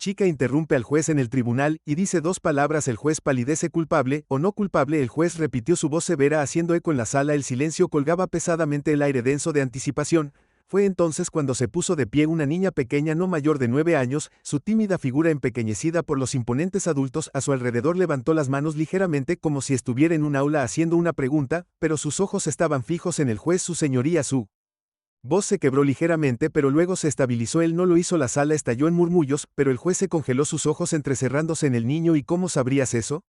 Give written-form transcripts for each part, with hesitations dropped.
chica interrumpe al juez en el tribunal y dice dos palabras. El juez palidece. ¿Culpable o no culpable? El juez repitió su voz severa haciendo eco en la sala. El silencio colgaba pesadamente, el aire denso de anticipación. Fue entonces cuando se puso de pie una niña pequeña no mayor de 9 años, su tímida figura empequeñecida por los imponentes adultos a su alrededor. Levantó las manos ligeramente como si estuviera en un aula haciendo una pregunta, pero sus ojos estaban fijos en el juez. Su señoría, su voz se quebró ligeramente, pero luego se estabilizó. Él no lo hizo. La sala estalló en murmullos, pero el juez se congeló, sus ojos entrecerrándose en el niño. ¿Y cómo sabrías eso?,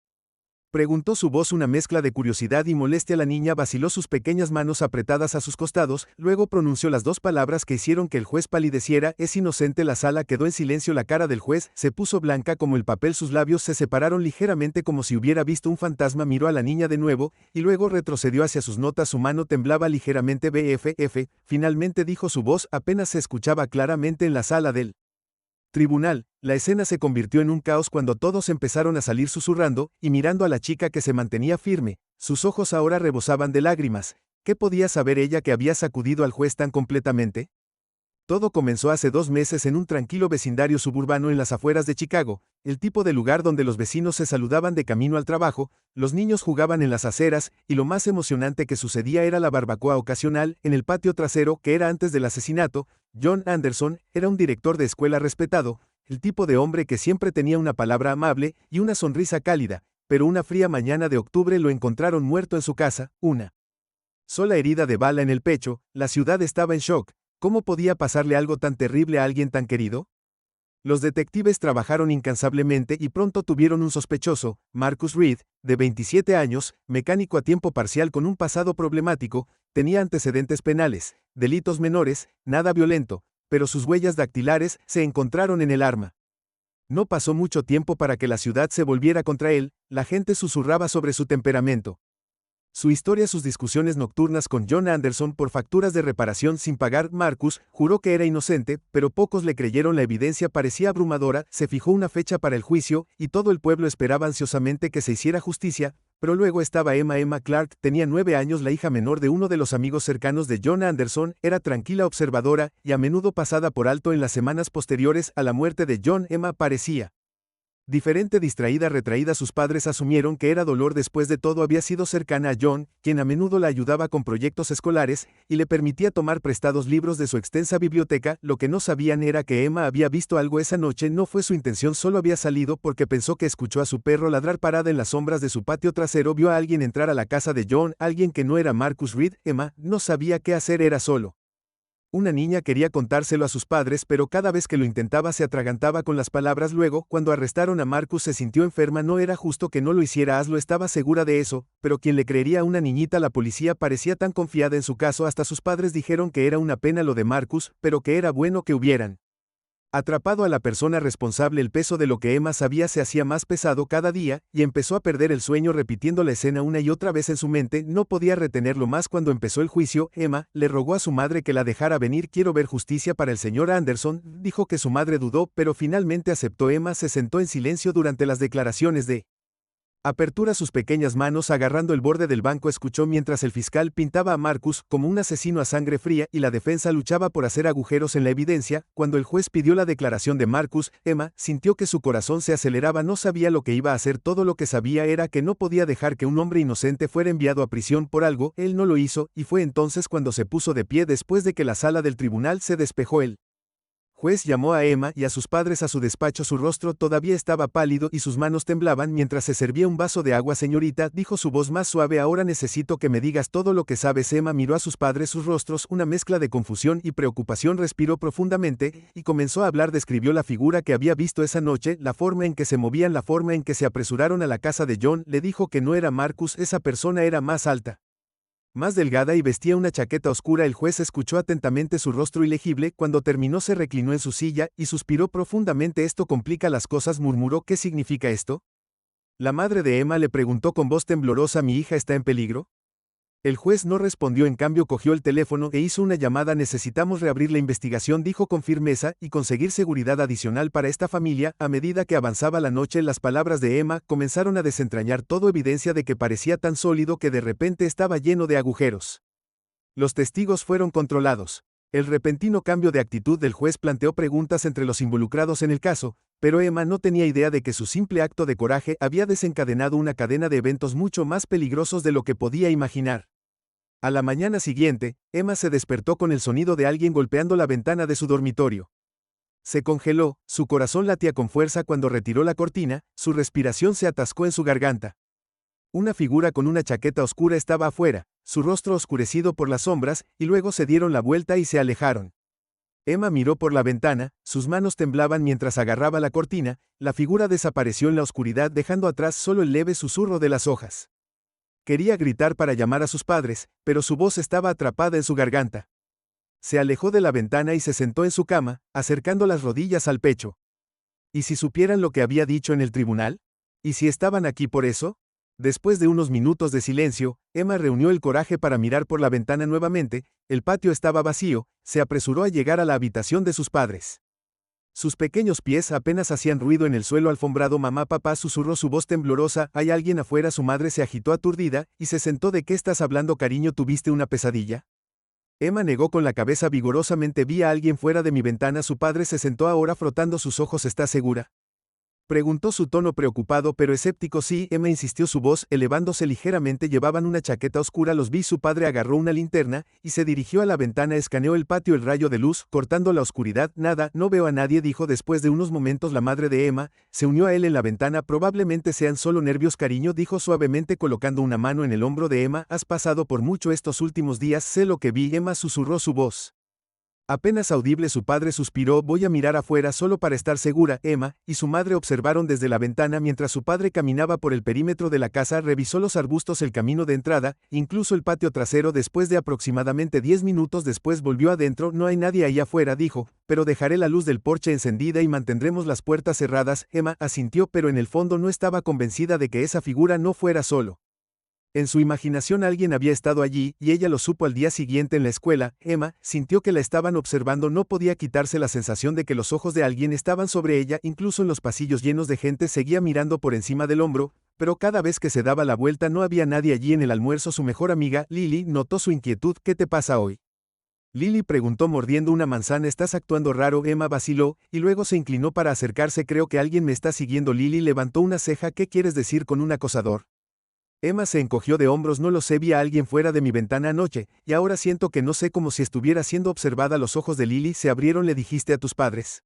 preguntó su voz, una mezcla de curiosidad y molestia. La niña vaciló, sus pequeñas manos apretadas a sus costados, luego pronunció las dos palabras que hicieron que el juez palideciera: es inocente. La sala quedó en silencio. La cara del juez se puso blanca como el papel, sus labios se separaron ligeramente como si hubiera visto un fantasma. Miró a la niña de nuevo, y luego retrocedió hacia sus notas. Su mano temblaba ligeramente. BFF, finalmente dijo, su voz apenas se escuchaba claramente en la sala del tribunal. La escena se convirtió en un caos cuando todos empezaron a salir susurrando y mirando a la chica que se mantenía firme. Sus ojos ahora rebosaban de lágrimas. ¿Qué podía saber ella que había sacudido al juez tan completamente? Todo comenzó hace 2 meses en un tranquilo vecindario suburbano en las afueras de Chicago, el tipo de lugar donde los vecinos se saludaban de camino al trabajo, los niños jugaban en las aceras, y lo más emocionante que sucedía era la barbacoa ocasional en el patio trasero que era antes del asesinato. John Anderson era un director de escuela respetado, el tipo de hombre que siempre tenía una palabra amable y una sonrisa cálida, pero una fría mañana de octubre lo encontraron muerto en su casa, una sola herida de bala en el pecho. La ciudad estaba en shock. ¿Cómo podía pasarle algo tan terrible a alguien tan querido? Los detectives trabajaron incansablemente y pronto tuvieron un sospechoso, Marcus Reed, de 27 años, mecánico a tiempo parcial con un pasado problemático, tenía antecedentes penales, delitos menores, nada violento, pero sus huellas dactilares se encontraron en el arma. No pasó mucho tiempo para que la ciudad se volviera contra él. La gente susurraba sobre su temperamento, su historia, sus discusiones nocturnas con John Anderson por facturas de reparación sin pagar. Marcus juró que era inocente, pero pocos le creyeron. La evidencia parecía abrumadora. Se fijó una fecha para el juicio, y todo el pueblo esperaba ansiosamente que se hiciera justicia, pero luego estaba Emma. Emma Clark tenía 9 años, la hija menor de uno de los amigos cercanos de John Anderson. Era tranquila, observadora, y a menudo pasada por alto en las semanas posteriores a la muerte de John. Emma parecía diferente, distraída, retraída. Sus padres asumieron que era dolor. Después de todo, había sido cercana a John, quien a menudo la ayudaba con proyectos escolares y le permitía tomar prestados libros de su extensa biblioteca. Lo que no sabían era que Emma había visto algo esa noche. No fue su intención, solo había salido porque pensó que escuchó a su perro ladrar parada en las sombras de su patio trasero. Vio a alguien entrar a la casa de John, alguien que no era Marcus Reed. Emma no sabía qué hacer, era solo una niña. Quería contárselo a sus padres, pero cada vez que lo intentaba se atragantaba con las palabras. Luego, cuando arrestaron a Marcus, se sintió enferma. No era justo que no lo hiciera, hazlo, estaba segura de eso, pero ¿quién le creería a una niñita? La policía parecía tan confiada en su caso. Hasta sus padres dijeron que era una pena lo de Marcus, pero que era bueno que hubieran atrapado a la persona responsable. El peso de lo que Emma sabía se hacía más pesado cada día, y empezó a perder el sueño repitiendo la escena una y otra vez en su mente. No podía retenerlo más. Cuando empezó el juicio, Emma le rogó a su madre que la dejara venir. Quiero ver justicia para el señor Anderson. Dijo que su madre dudó, pero finalmente aceptó. Emma se sentó en silencio durante las declaraciones de apertura, sus pequeñas manos agarrando el borde del banco. Escuchó mientras el fiscal pintaba a Marcus como un asesino a sangre fría y la defensa luchaba por hacer agujeros en la evidencia. Cuando el juez pidió la declaración de Marcus, Emma sintió que su corazón se aceleraba. No sabía lo que iba a hacer. Todo lo que sabía era que no podía dejar que un hombre inocente fuera enviado a prisión por algo. Él no lo hizo, y fue entonces cuando se puso de pie después de que la sala del tribunal se despejó. El juez llamó a Emma y a sus padres a su despacho. Su rostro todavía estaba pálido y sus manos temblaban mientras se servía un vaso de agua. Señorita, dijo su voz más suave, ahora necesito que me digas todo lo que sabes. Emma miró a sus padres, sus rostros una mezcla de confusión y preocupación. Respiró profundamente y comenzó a hablar. Describió la figura que había visto esa noche, la forma en que se movían, la forma en que se apresuraron a la casa de John. Le dijo que no era Marcus, esa persona era más alta, más delgada y vestía una chaqueta oscura. El juez escuchó atentamente su rostro ilegible. Cuando terminó se reclinó en su silla y suspiró profundamente. Esto complica las cosas, murmuró. ¿Qué significa esto? La madre de Emma le preguntó con voz temblorosa. ¿Mi hija está en peligro? El juez no respondió. En cambio cogió el teléfono e hizo una llamada. Necesitamos reabrir la investigación, dijo con firmeza, y conseguir seguridad adicional para esta familia. A medida que avanzaba la noche, las palabras de Emma comenzaron a desentrañar todo, evidencia de que parecía tan sólido que de repente estaba lleno de agujeros. Los testigos fueron controlados. El repentino cambio de actitud del juez planteó preguntas entre los involucrados en el caso, pero Emma no tenía idea de que su simple acto de coraje había desencadenado una cadena de eventos mucho más peligrosos de lo que podía imaginar. A la mañana siguiente, Emma se despertó con el sonido de alguien golpeando la ventana de su dormitorio. Se congeló, su corazón latía con fuerza cuando retiró la cortina, su respiración se atascó en su garganta. Una figura con una chaqueta oscura estaba afuera, su rostro oscurecido por las sombras, y luego se dieron la vuelta y se alejaron. Emma miró por la ventana, sus manos temblaban mientras agarraba la cortina, la figura desapareció en la oscuridad dejando atrás solo el leve susurro de las hojas. Quería gritar para llamar a sus padres, pero su voz estaba atrapada en su garganta. Se alejó de la ventana y se sentó en su cama, acercando las rodillas al pecho. ¿Y si supieran lo que había dicho en el tribunal? ¿Y si estaban aquí por eso? Después de unos minutos de silencio, Emma reunió el coraje para mirar por la ventana nuevamente, el patio estaba vacío, se apresuró a llegar a la habitación de sus padres. Sus pequeños pies apenas hacían ruido en el suelo alfombrado. Papá susurró su voz temblorosa, ¿hay alguien afuera? Su madre se agitó aturdida, y se sentó. ¿De qué estás hablando, cariño? ¿Tuviste una pesadilla? Emma negó con la cabeza vigorosamente. Vi a alguien fuera de mi ventana. Su padre se sentó ahora frotando sus ojos. ¿Estás segura? Preguntó su tono preocupado pero escéptico. Sí, Emma insistió, su voz elevándose ligeramente. Llevaban una chaqueta oscura. Los vi. Su padre agarró una linterna y se dirigió a la ventana. Escaneó el patio. El rayo de luz, cortando la oscuridad. Nada, no veo a nadie, dijo después de unos momentos. La madre de Emma se unió a él en la ventana. Probablemente sean solo nervios, cariño, dijo suavemente colocando una mano en el hombro de Emma. Has pasado por mucho estos últimos días. Sé lo que vi. Emma susurró su voz. Apenas audible. Su padre suspiró. Voy a mirar afuera solo para estar segura. Emma y su madre observaron desde la ventana mientras su padre caminaba por el perímetro de la casa. Revisó los arbustos, el camino de entrada, incluso el patio trasero. Después de aproximadamente 10 minutos después volvió adentro. No hay nadie ahí afuera, dijo, pero dejaré la luz del porche encendida y mantendremos las puertas cerradas. Emma asintió, pero en el fondo no estaba convencida de que esa figura no fuera solo. En su imaginación alguien había estado allí, y ella lo supo al día siguiente en la escuela. Emma sintió que la estaban observando. No podía quitarse la sensación de que los ojos de alguien estaban sobre ella. Incluso en los pasillos llenos de gente seguía mirando por encima del hombro, pero cada vez que se daba la vuelta no había nadie allí. En el almuerzo su mejor amiga, Lily, notó su inquietud. ¿Qué te pasa hoy? Lily preguntó mordiendo una manzana. Estás actuando raro. Emma vaciló, y luego se inclinó para acercarse. Creo que alguien me está siguiendo. Lily levantó una ceja. ¿Qué quieres decir con un acosador? Emma se encogió de hombros. No lo sé, vi a alguien fuera de mi ventana anoche, y ahora siento que no sé, como si estuviera siendo observada. Los ojos de Lily se abrieron. ¿Le dijiste a tus padres?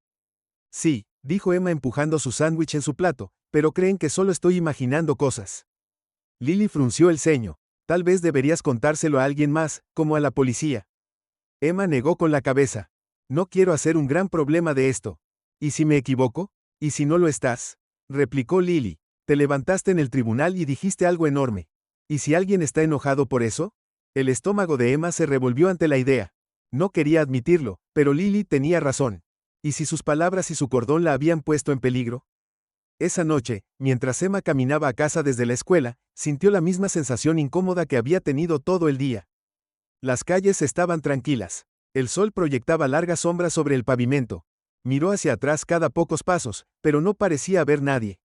Sí, dijo Emma empujando su sándwich en su plato, pero creen que solo estoy imaginando cosas. Lily frunció el ceño. Tal vez deberías contárselo a alguien más, como a la policía. Emma negó con la cabeza. No quiero hacer un gran problema de esto. ¿Y si me equivoco? ¿Y si no lo estás? Replicó Lily. Te levantaste en el tribunal y dijiste algo enorme. ¿Y si alguien está enojado por eso? El estómago de Emma se revolvió ante la idea. No quería admitirlo, pero Lily tenía razón. ¿Y si sus palabras y su cordón la habían puesto en peligro? Esa noche, mientras Emma caminaba a casa desde la escuela, sintió la misma sensación incómoda que había tenido todo el día. Las calles estaban tranquilas. El sol proyectaba largas sombras sobre el pavimento. Miró hacia atrás cada pocos pasos, pero no parecía haber nadie.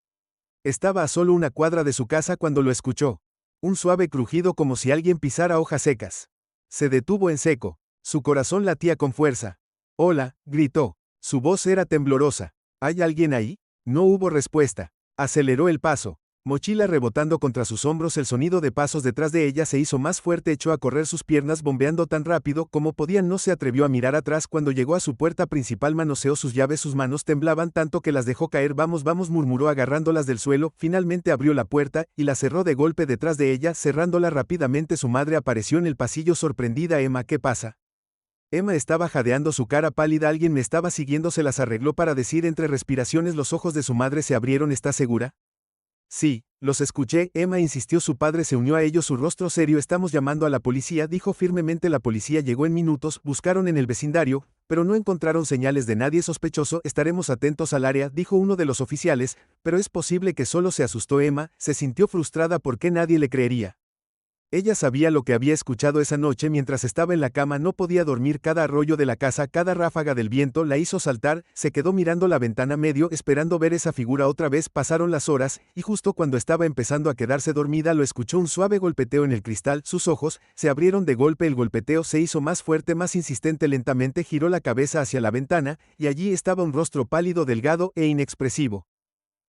Estaba a solo una cuadra de su casa cuando lo escuchó. Un suave crujido como si alguien pisara hojas secas. Se detuvo en seco. Su corazón latía con fuerza. Hola, gritó. Su voz era temblorosa. ¿Hay alguien ahí? No hubo respuesta. Aceleró el paso. Mochila rebotando contra sus hombros. El sonido de pasos detrás de ella se hizo más fuerte. Echó a correr, sus piernas bombeando tan rápido como podían. No se atrevió a mirar atrás. Cuando llegó a su puerta principal manoseó sus llaves. Sus manos temblaban tanto que las dejó caer. Vamos, vamos, murmuró agarrándolas del suelo. Finalmente abrió la puerta y la cerró de golpe detrás de ella, cerrándola rápidamente. Su madre apareció en el pasillo sorprendida. Emma, ¿qué pasa? Emma estaba jadeando, su cara pálida. Alguien me estaba siguiendo, se las arregló para decir entre respiraciones. Los ojos de su madre se abrieron. ¿Estás segura? Sí, los escuché, Emma insistió. Su padre se unió a ellos, su rostro serio. Estamos llamando a la policía, dijo firmemente. La policía llegó en minutos, buscaron en el vecindario, pero no encontraron señales de nadie sospechoso. Estaremos atentos al área, dijo uno de los oficiales, pero es posible que solo se asustó. Emma se sintió frustrada porque nadie le creería. Ella sabía lo que había escuchado esa noche mientras estaba en la cama, no podía dormir, cada arroyo de la casa, cada ráfaga del viento la hizo saltar, se quedó mirando la ventana medio esperando ver esa figura otra vez. Pasaron las horas, y justo cuando estaba empezando a quedarse dormida lo escuchó un suave golpeteo en el cristal, sus ojos se abrieron de golpe, el golpeteo se hizo más fuerte, más insistente, lentamente giró la cabeza hacia la ventana, y allí estaba un rostro pálido, delgado e inexpresivo.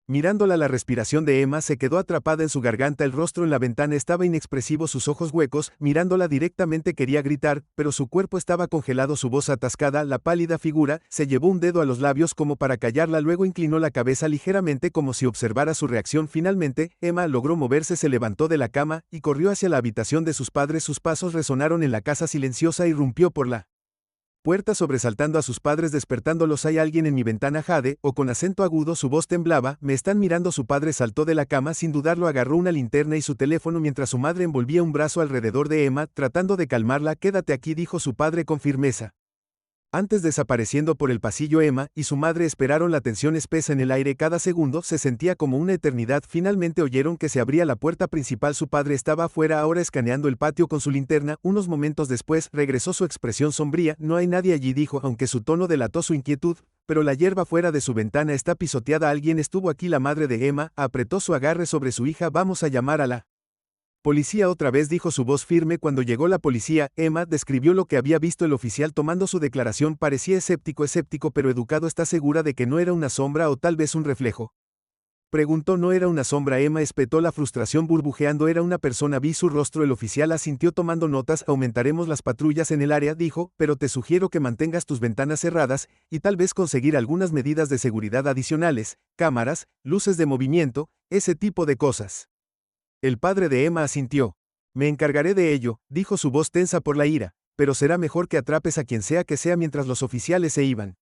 Mirándola, la respiración de Emma se quedó atrapada en su garganta, el rostro en la ventana estaba inexpresivo, sus ojos huecos, mirándola directamente quería gritar, pero su cuerpo estaba congelado, su voz atascada. La pálida figura se llevó un dedo a los labios como para callarla, luego inclinó la cabeza ligeramente como si observara su reacción. Finalmente, Emma logró moverse, se levantó de la cama y corrió hacia la habitación de sus padres. Sus pasos resonaron en la casa silenciosa, irrumpió por la puerta sobresaltando a sus padres, despertándolos. ¿Hay alguien en mi ventana, Jade? O con acento agudo su voz temblaba. Me están mirando. Su padre saltó de la cama, sin dudarlo agarró una linterna y su teléfono mientras su madre envolvía un brazo alrededor de Emma, tratando de calmarla. Quédate aquí, dijo su padre con firmeza. Antes desapareciendo por el pasillo, Emma y su madre esperaron, la tensión espesa en el aire, cada segundo se sentía como una eternidad. Finalmente oyeron que se abría la puerta principal, su padre estaba afuera, ahora escaneando el patio con su linterna. Unos momentos después, regresó su expresión sombría. No hay nadie allí, dijo, aunque su tono delató su inquietud, pero la hierba fuera de su ventana está pisoteada. Alguien estuvo aquí. La madre de Emma apretó su agarre sobre su hija. Vamos a llamar a la policía otra vez, dijo su voz firme. Cuando llegó la policía, Emma describió lo que había visto. El oficial, tomando su declaración, parecía escéptico pero educado. ¿Está segura de que no era una sombra o tal vez un reflejo? Preguntó. No era una sombra. Emma espetó, la frustración burbujeando. Era una persona. Vi su rostro. El oficial asintió tomando notas. Aumentaremos las patrullas en el área, dijo, pero te sugiero que mantengas tus ventanas cerradas y tal vez conseguir algunas medidas de seguridad adicionales, cámaras, luces de movimiento, ese tipo de cosas. El padre de Emma asintió. Me encargaré de ello, dijo, su voz tensa por la ira, pero será mejor que atrapes a quien sea que sea mientras los oficiales se iban.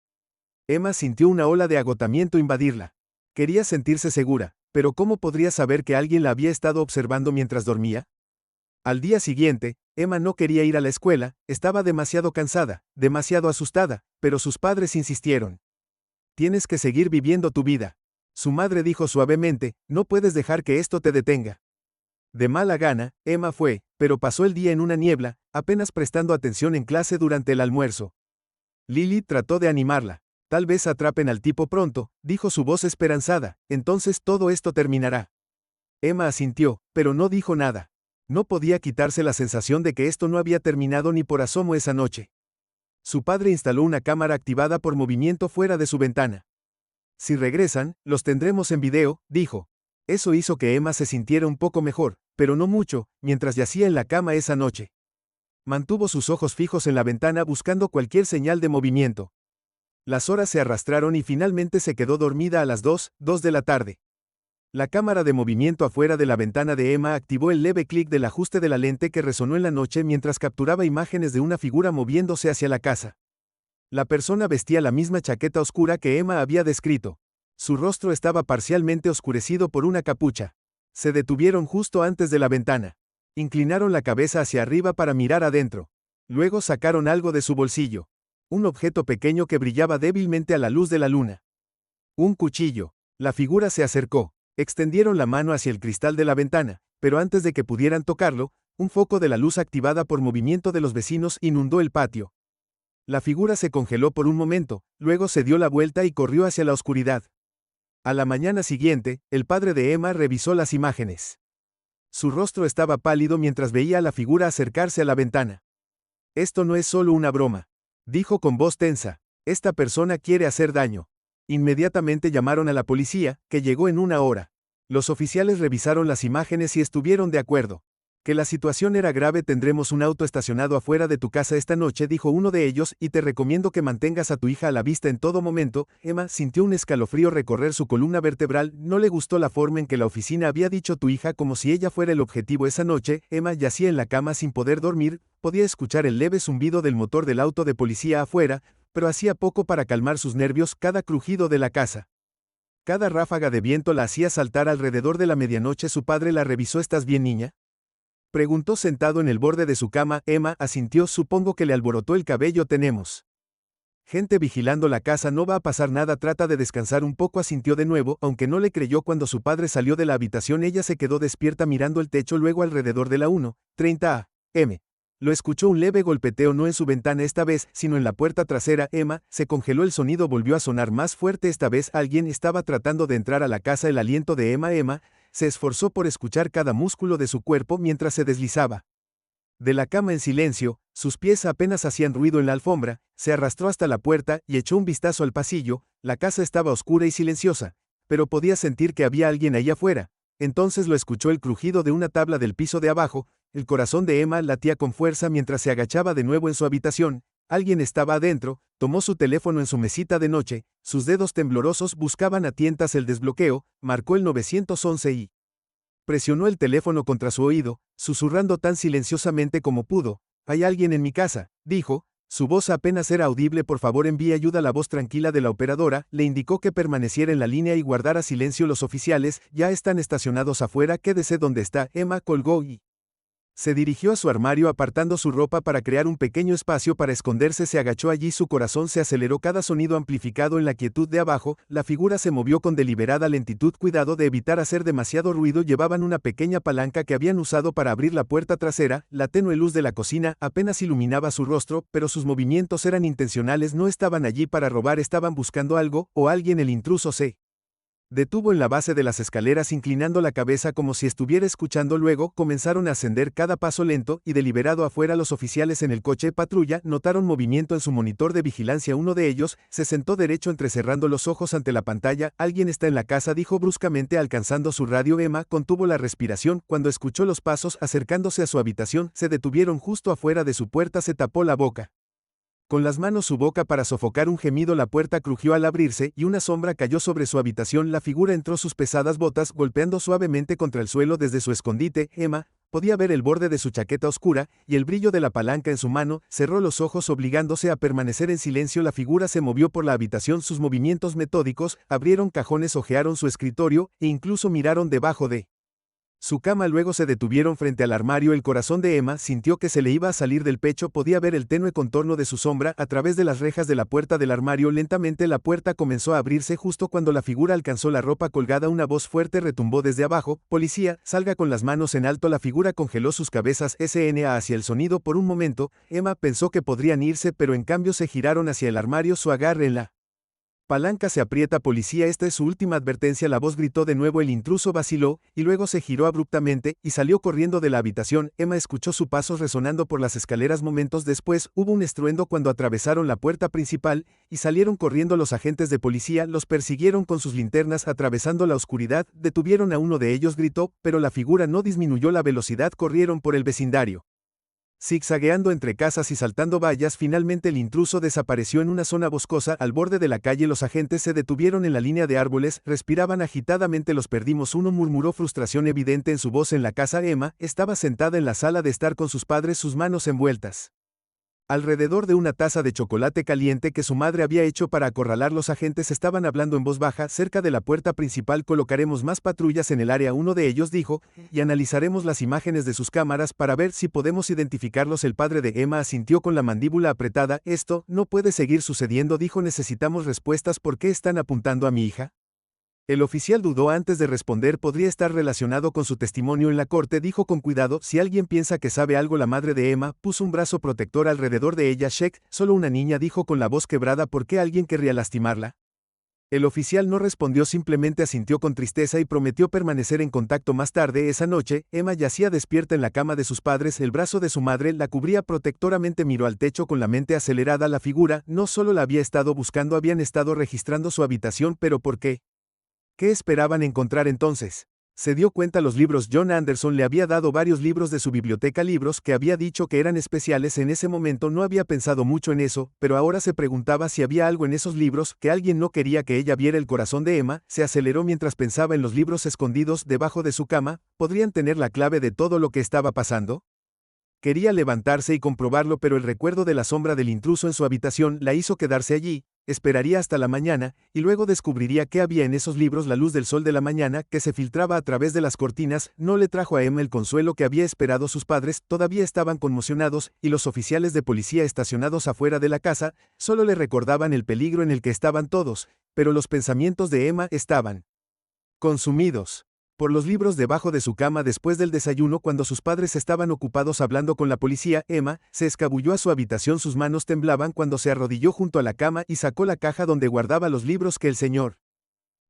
Emma sintió una ola de agotamiento invadirla. Quería sentirse segura, pero ¿cómo podría saber que alguien la había estado observando mientras dormía? Al día siguiente, Emma no quería ir a la escuela, estaba demasiado cansada, demasiado asustada, pero sus padres insistieron. Tienes que seguir viviendo tu vida. Su madre dijo suavemente, no puedes dejar que esto te detenga. De mala gana, Emma fue, pero pasó el día en una niebla, apenas prestando atención en clase durante el almuerzo. Lily trató de animarla. Tal vez atrapen al tipo pronto, dijo su voz esperanzada, entonces todo esto terminará. Emma asintió, pero no dijo nada. No podía quitarse la sensación de que esto no había terminado ni por asomo esa noche. Su padre instaló una cámara activada por movimiento fuera de su ventana. Si regresan, los tendremos en video, dijo. Eso hizo que Emma se sintiera un poco mejor, pero no mucho, mientras yacía en la cama esa noche. Mantuvo sus ojos fijos en la ventana buscando cualquier señal de movimiento. Las horas se arrastraron y finalmente se quedó dormida a las 2 de la tarde. La cámara de movimiento afuera de la ventana de Emma activó el leve clic del ajuste de la lente que resonó en la noche mientras capturaba imágenes de una figura moviéndose hacia la casa. La persona vestía la misma chaqueta oscura que Emma había descrito. Su rostro estaba parcialmente oscurecido por una capucha. Se detuvieron justo antes de la ventana. Inclinaron la cabeza hacia arriba para mirar adentro. Luego sacaron algo de su bolsillo. Un objeto pequeño que brillaba débilmente a la luz de la luna. Un cuchillo. La figura se acercó. Extendieron la mano hacia el cristal de la ventana, pero antes de que pudieran tocarlo, un foco de la luz activada por movimiento de los vecinos inundó el patio. La figura se congeló por un momento, luego se dio la vuelta y corrió hacia la oscuridad. A la mañana siguiente, el padre de Emma revisó las imágenes. Su rostro estaba pálido mientras veía a la figura acercarse a la ventana. Esto no es solo una broma, dijo con voz tensa. Esta persona quiere hacer daño. Inmediatamente llamaron a la policía, que llegó en una hora. Los oficiales revisaron las imágenes y estuvieron de acuerdo. Que la situación era grave. Tendremos un auto estacionado afuera de tu casa esta noche, dijo uno de ellos, y te recomiendo que mantengas a tu hija a la vista en todo momento. Emma sintió un escalofrío recorrer su columna vertebral. No le gustó la forma en que la oficina había dicho tu hija, como si ella fuera el objetivo esa noche. Emma yacía en la cama sin poder dormir, podía escuchar el leve zumbido del motor del auto de policía afuera, pero hacía poco para calmar sus nervios. Cada crujido de la casa, cada ráfaga de viento la hacía saltar. Alrededor de la medianoche su padre la revisó. ¿Estás bien, niña?, preguntó sentado en el borde de su cama. Emma asintió. Supongo que le alborotó el cabello. Tenemos Gente vigilando la casa, no va a pasar nada, trata de descansar un poco, asintió de nuevo, aunque no le creyó cuando su padre salió de la habitación. Ella se quedó despierta mirando el techo, luego alrededor de la 1:30 a.m. Lo escuchó un leve golpeteo, no en su ventana esta vez, sino en la puerta trasera. Emma se congeló, el sonido volvió a sonar más fuerte, esta vez alguien estaba tratando de entrar a la casa. El aliento de Emma se esforzó por escuchar cada músculo de su cuerpo mientras se deslizaba de la cama en silencio, sus pies apenas hacían ruido en la alfombra, se arrastró hasta la puerta y echó un vistazo al pasillo. La casa estaba oscura y silenciosa, pero podía sentir que había alguien ahí afuera. Entonces lo escuchó, el crujido de una tabla del piso de abajo. El corazón de Emma latía con fuerza mientras se agachaba de nuevo en su habitación. Alguien estaba adentro. Tomó su teléfono en su mesita de noche, sus dedos temblorosos buscaban a tientas el desbloqueo, marcó el 911 y presionó el teléfono contra su oído, susurrando tan silenciosamente como pudo. «Hay alguien en mi casa», dijo. Su voz apenas era audible. «Por favor, envíe ayuda». La voz tranquila de la operadora le indicó que permaneciera en la línea y guardara silencio. «Los oficiales ya están estacionados afuera, quédese donde está». Emma colgó y se dirigió a su armario, apartando su ropa para crear un pequeño espacio para esconderse. Se agachó allí, su corazón se aceleró, cada sonido amplificado en la quietud de abajo. La figura se movió con deliberada lentitud, cuidado de evitar hacer demasiado ruido. Llevaban una pequeña palanca que habían usado para abrir la puerta trasera. La tenue luz de la cocina apenas iluminaba su rostro, pero sus movimientos eran intencionales. No estaban allí para robar, estaban buscando algo o alguien. El intruso se detuvo en la base de las escaleras, inclinando la cabeza como si estuviera escuchando. Luego comenzaron a ascender, cada paso lento y deliberado. Afuera, los oficiales en el coche patrulla notaron movimiento en su monitor de vigilancia. Uno de ellos se sentó derecho, entrecerrando los ojos ante la pantalla. «Alguien está en la casa», dijo bruscamente, alcanzando su radio. Emma contuvo la respiración cuando escuchó los pasos acercándose a su habitación. Se detuvieron justo afuera de su puerta. Se tapó la boca con las manos, su boca, para sofocar un gemido. La puerta crujió al abrirse y una sombra cayó sobre su habitación. La figura entró, sus pesadas botas golpeando suavemente contra el suelo desde su escondite. Emma podía ver el borde de su chaqueta oscura y el brillo de la palanca en su mano. Cerró los ojos, obligándose a permanecer en silencio. La figura se movió por la habitación, sus movimientos metódicos. Abrieron cajones, hojearon su escritorio e incluso miraron debajo de su cama. Luego se detuvieron frente al armario. El corazón de Emma sintió que se le iba a salir del pecho. Podía ver el tenue contorno de su sombra a través de las rejas de la puerta del armario. Lentamente la puerta comenzó a abrirse justo cuando la figura alcanzó la ropa colgada. Una voz fuerte retumbó desde abajo: «Policía, salga». Con las manos en alto, la figura congeló sus cabezas SNA hacia el sonido. Por un momento, Emma pensó que podrían irse, pero en cambio se giraron hacia el armario. Su agarre en la palanca se aprieta. «Policía, esta es su última advertencia». La voz gritó de nuevo. El intruso vaciló, y luego se giró abruptamente, y salió corriendo de la habitación. Emma escuchó sus pasos resonando por las escaleras. Momentos después, hubo un estruendo cuando atravesaron la puerta principal, y salieron corriendo los agentes de policía. Los persiguieron con sus linternas, atravesando la oscuridad. Detuvieron a uno de ellos, gritó, pero la figura no disminuyó la velocidad. Corrieron por el vecindario, zigzagueando entre casas y saltando vallas. Finalmente el intruso desapareció en una zona boscosa al borde de la calle. Los agentes se detuvieron en la línea de árboles, respiraban agitadamente. «Los perdimos». Uno murmuró, frustración evidente en su voz. En la casa, Emma estaba sentada en la sala de estar con sus padres, sus manos envueltas alrededor de una taza de chocolate caliente que su madre había hecho para acorralar. Los agentes estaban hablando en voz baja cerca de la puerta principal. «Colocaremos más patrullas en el área», uno de ellos dijo, «y analizaremos las imágenes de sus cámaras para ver si podemos identificarlos». El padre de Emma asintió con la mandíbula apretada. «Esto no puede seguir sucediendo», dijo. «Necesitamos respuestas». «¿Por qué están apuntando a mi hija?». El oficial dudó antes de responder. «Podría estar relacionado con su testimonio en la corte», dijo con cuidado. «Si alguien piensa que sabe algo». La madre de Emma puso un brazo protector alrededor de ella. «Sheikh, solo una niña», dijo con la voz quebrada. «¿Por qué alguien querría lastimarla?». El oficial no respondió, simplemente asintió con tristeza y prometió permanecer en contacto más tarde. Esa noche, Emma yacía despierta en la cama de sus padres. El brazo de su madre la cubría protectoramente. Miró al techo con la mente acelerada. La figura no solo la había estado buscando, habían estado registrando su habitación. ¿Pero por qué? ¿Qué esperaban encontrar entonces? Se dio cuenta, los libros. John Anderson le había dado varios libros de su biblioteca, libros que había dicho que eran especiales. En ese momento no había pensado mucho en eso, pero ahora se preguntaba si había algo en esos libros que alguien no quería que ella viera. El corazón de Emma se aceleró mientras pensaba en los libros escondidos debajo de su cama. ¿Podrían tener la clave de todo lo que estaba pasando? Quería levantarse y comprobarlo, pero el recuerdo de la sombra del intruso en su habitación la hizo quedarse allí. Esperaría hasta la mañana, y luego descubriría qué había en esos libros. La luz del sol de la mañana, que se filtraba a través de las cortinas, no le trajo a Emma el consuelo que había esperado. Sus padres todavía estaban conmocionados, y los oficiales de policía estacionados afuera de la casa, solo le recordaban el peligro en el que estaban todos, pero los pensamientos de Emma estaban consumidos por los libros debajo de su cama. Después del desayuno, cuando sus padres estaban ocupados hablando con la policía, Emma se escabulló a su habitación. Sus manos temblaban cuando se arrodilló junto a la cama y sacó la caja donde guardaba los libros que el señor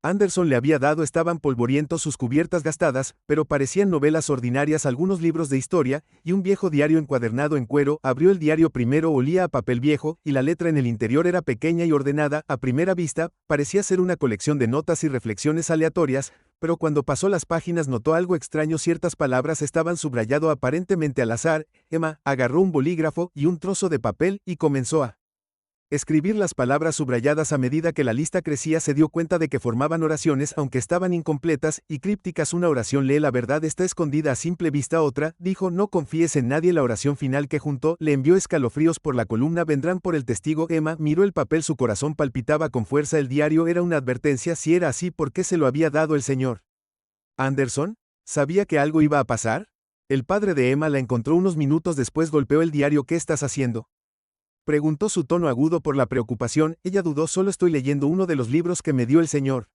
Anderson le había dado. Estaban polvorientos, sus cubiertas gastadas, pero parecían novelas ordinarias, algunos libros de historia, y un viejo diario encuadernado en cuero. Abrió el diario primero. Olía a papel viejo, y la letra en el interior era pequeña y ordenada. A primera vista, parecía ser una colección de notas y reflexiones aleatorias, pero cuando pasó las páginas notó algo extraño. Ciertas palabras estaban subrayado aparentemente al azar. Emma agarró un bolígrafo y un trozo de papel y comenzó a escribir las palabras subrayadas. A medida que la lista crecía, se dio cuenta de que formaban oraciones, aunque estaban incompletas y crípticas. Una oración lee: la verdad está escondida a simple vista. Otra dijo: no confíes en nadie. La oración final que juntó le envió escalofríos por la columna: vendrán por el testigo. Emma miró el papel, su corazón palpitaba con fuerza. El diario era una advertencia. Si era así, ¿por qué se lo había dado el señor Anderson? ¿Sabía que algo iba a pasar? El padre de Emma la encontró unos minutos después. Golpeó el diario. ¿Qué estás haciendo?, preguntó, su tono agudo por la preocupación. Ella dudó. Solo estoy leyendo uno de los libros que me dio el señor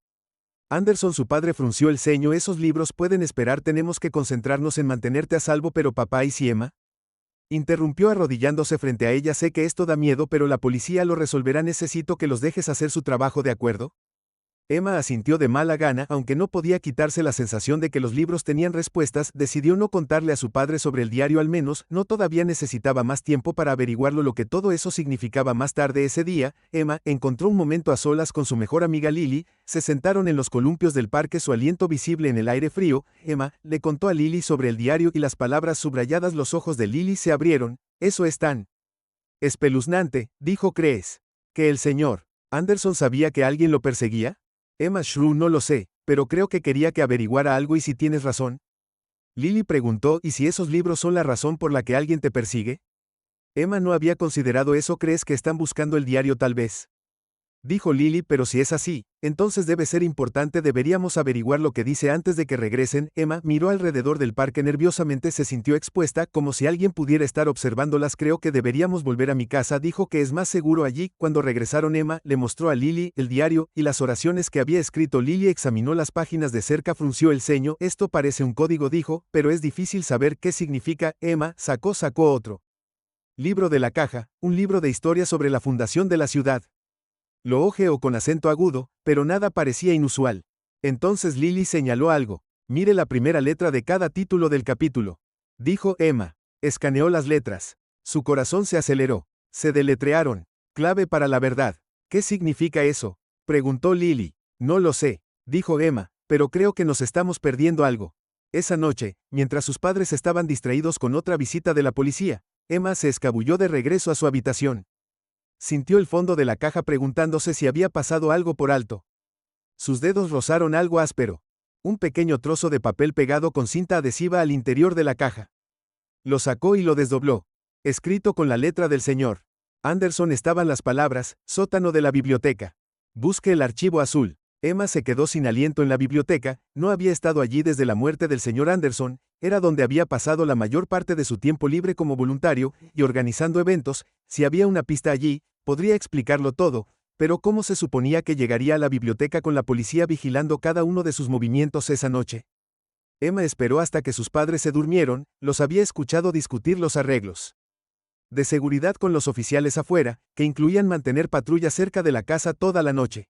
Anderson. Su padre frunció el ceño. Esos libros pueden esperar. Tenemos que concentrarnos en mantenerte a salvo. Pero papá, ¿y si Emma?, interrumpió arrodillándose frente a ella. Sé que esto da miedo, pero la policía lo resolverá. Necesito que los dejes hacer su trabajo, ¿de acuerdo? Emma asintió de mala gana, aunque no podía quitarse la sensación de que los libros tenían respuestas. Decidió no contarle a su padre sobre el diario, al menos no todavía. Necesitaba más tiempo para averiguarlo, lo que todo eso significaba. Más tarde ese día, Emma encontró un momento a solas con su mejor amiga Lily. Se sentaron en los columpios del parque, su aliento visible en el aire frío. Emma le contó a Lily sobre el diario y las palabras subrayadas. Los ojos de Lily se abrieron. Eso es tan espeluznante, dijo. ¿Crees que el señor Anderson sabía que alguien lo perseguía? Emma Shrew: no lo sé, pero creo que quería que averiguara algo. ¿Y si tienes razón?, Lily preguntó. ¿Y si esos libros son la razón por la que alguien te persigue? Emma no había considerado eso. ¿Crees que están buscando el diario? Tal vez, dijo Lily, pero si es así, entonces debe ser importante. Deberíamos averiguar lo que dice antes de que regresen. Emma miró alrededor del parque nerviosamente. Se sintió expuesta, como si alguien pudiera estar observándolas. Creo que deberíamos volver a mi casa, dijo, que es más seguro allí. Cuando regresaron, Emma le mostró a Lily el diario y las oraciones que había escrito. Lily examinó las páginas de cerca, frunció el ceño. Esto parece un código, dijo, pero es difícil saber qué significa. Emma sacó otro libro de la caja, un libro de historia sobre la fundación de la ciudad. Lo hojeó con acento agudo, pero nada parecía inusual. Entonces Lily señaló algo. Mire la primera letra de cada título del capítulo, dijo Emma. Escaneó las letras. Su corazón se aceleró. Se deletrearon. Clave para la verdad. ¿Qué significa eso?, preguntó Lily. No lo sé, dijo Emma, pero creo que nos estamos perdiendo algo. Esa noche, mientras sus padres estaban distraídos con otra visita de la policía, Emma se escabulló de regreso a su habitación. Sintió el fondo de la caja, preguntándose si había pasado algo por alto. Sus dedos rozaron algo áspero. Un pequeño trozo de papel pegado con cinta adhesiva al interior de la caja. Lo sacó y lo desdobló. Escrito con la letra del señor Anderson estaban las palabras: sótano de la biblioteca. Busque el archivo azul. Emma se quedó sin aliento en la biblioteca. No había estado allí desde la muerte del señor Anderson. Era donde había pasado la mayor parte de su tiempo libre como voluntario y organizando eventos. Si había una pista allí, podría explicarlo todo, pero ¿cómo se suponía que llegaría a la biblioteca con la policía vigilando cada uno de sus movimientos esa noche? Emma esperó hasta que sus padres se durmieron. Los había escuchado discutir los arreglos de seguridad con los oficiales afuera, que incluían mantener patrulla cerca de la casa toda la noche.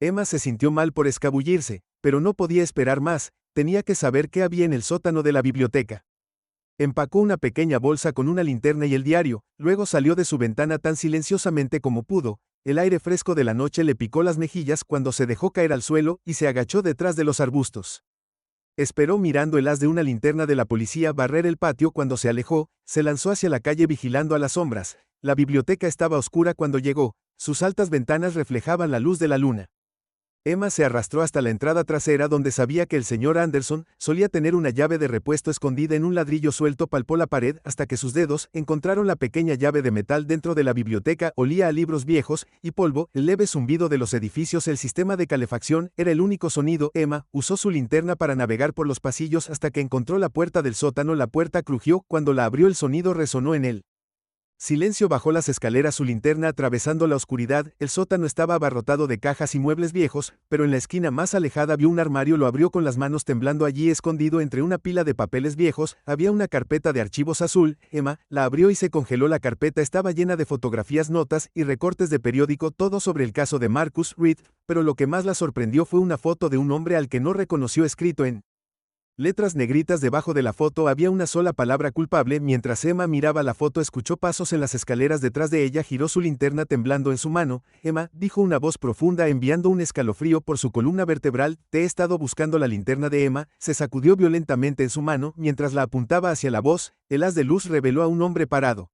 Emma se sintió mal por escabullirse, pero no podía esperar más. Tenía que saber qué había en el sótano de la biblioteca. Empacó una pequeña bolsa con una linterna y el diario, luego salió de su ventana tan silenciosamente como pudo. El aire fresco de la noche le picó las mejillas cuando se dejó caer al suelo y se agachó detrás de los arbustos. Esperó mirando el haz de una linterna de la policía barrer el patio. Cuando se alejó, se lanzó hacia la calle vigilando a las sombras. La biblioteca estaba oscura cuando llegó. Sus altas ventanas reflejaban la luz de la luna. Emma se arrastró hasta la entrada trasera donde sabía que el señor Anderson solía tener una llave de repuesto escondida en un ladrillo suelto. Palpó la pared hasta que sus dedos encontraron la pequeña llave de metal dentro de la biblioteca. Olía a libros viejos y polvo, el leve zumbido de los edificios. El sistema de calefacción era el único sonido. Emma usó su linterna para navegar por los pasillos hasta que encontró la puerta del sótano. La puerta crujió cuando la abrió. El sonido resonó en él. Silencio. Bajó las escaleras, su linterna atravesando la oscuridad. El sótano estaba abarrotado de cajas y muebles viejos, pero en la esquina más alejada vio un armario. Lo abrió con las manos temblando. Allí, escondido entre una pila de papeles viejos, había una carpeta de archivos azul. Emma la abrió y se congeló. La carpeta estaba llena de fotografías, notas y recortes de periódico, todo sobre el caso de Marcus Reed, pero lo que más la sorprendió fue una foto de un hombre al que no reconoció. Escrito en letras negritas debajo de la foto había una sola palabra: culpable. Mientras Emma miraba la foto, escuchó pasos en las escaleras detrás de ella. Giró su linterna temblando en su mano. Emma, dijo una voz profunda, enviando un escalofrío por su columna vertebral. Te he estado buscando. La linterna de Emma se sacudió violentamente en su mano mientras la apuntaba hacia la voz. El haz de luz reveló a un hombre parado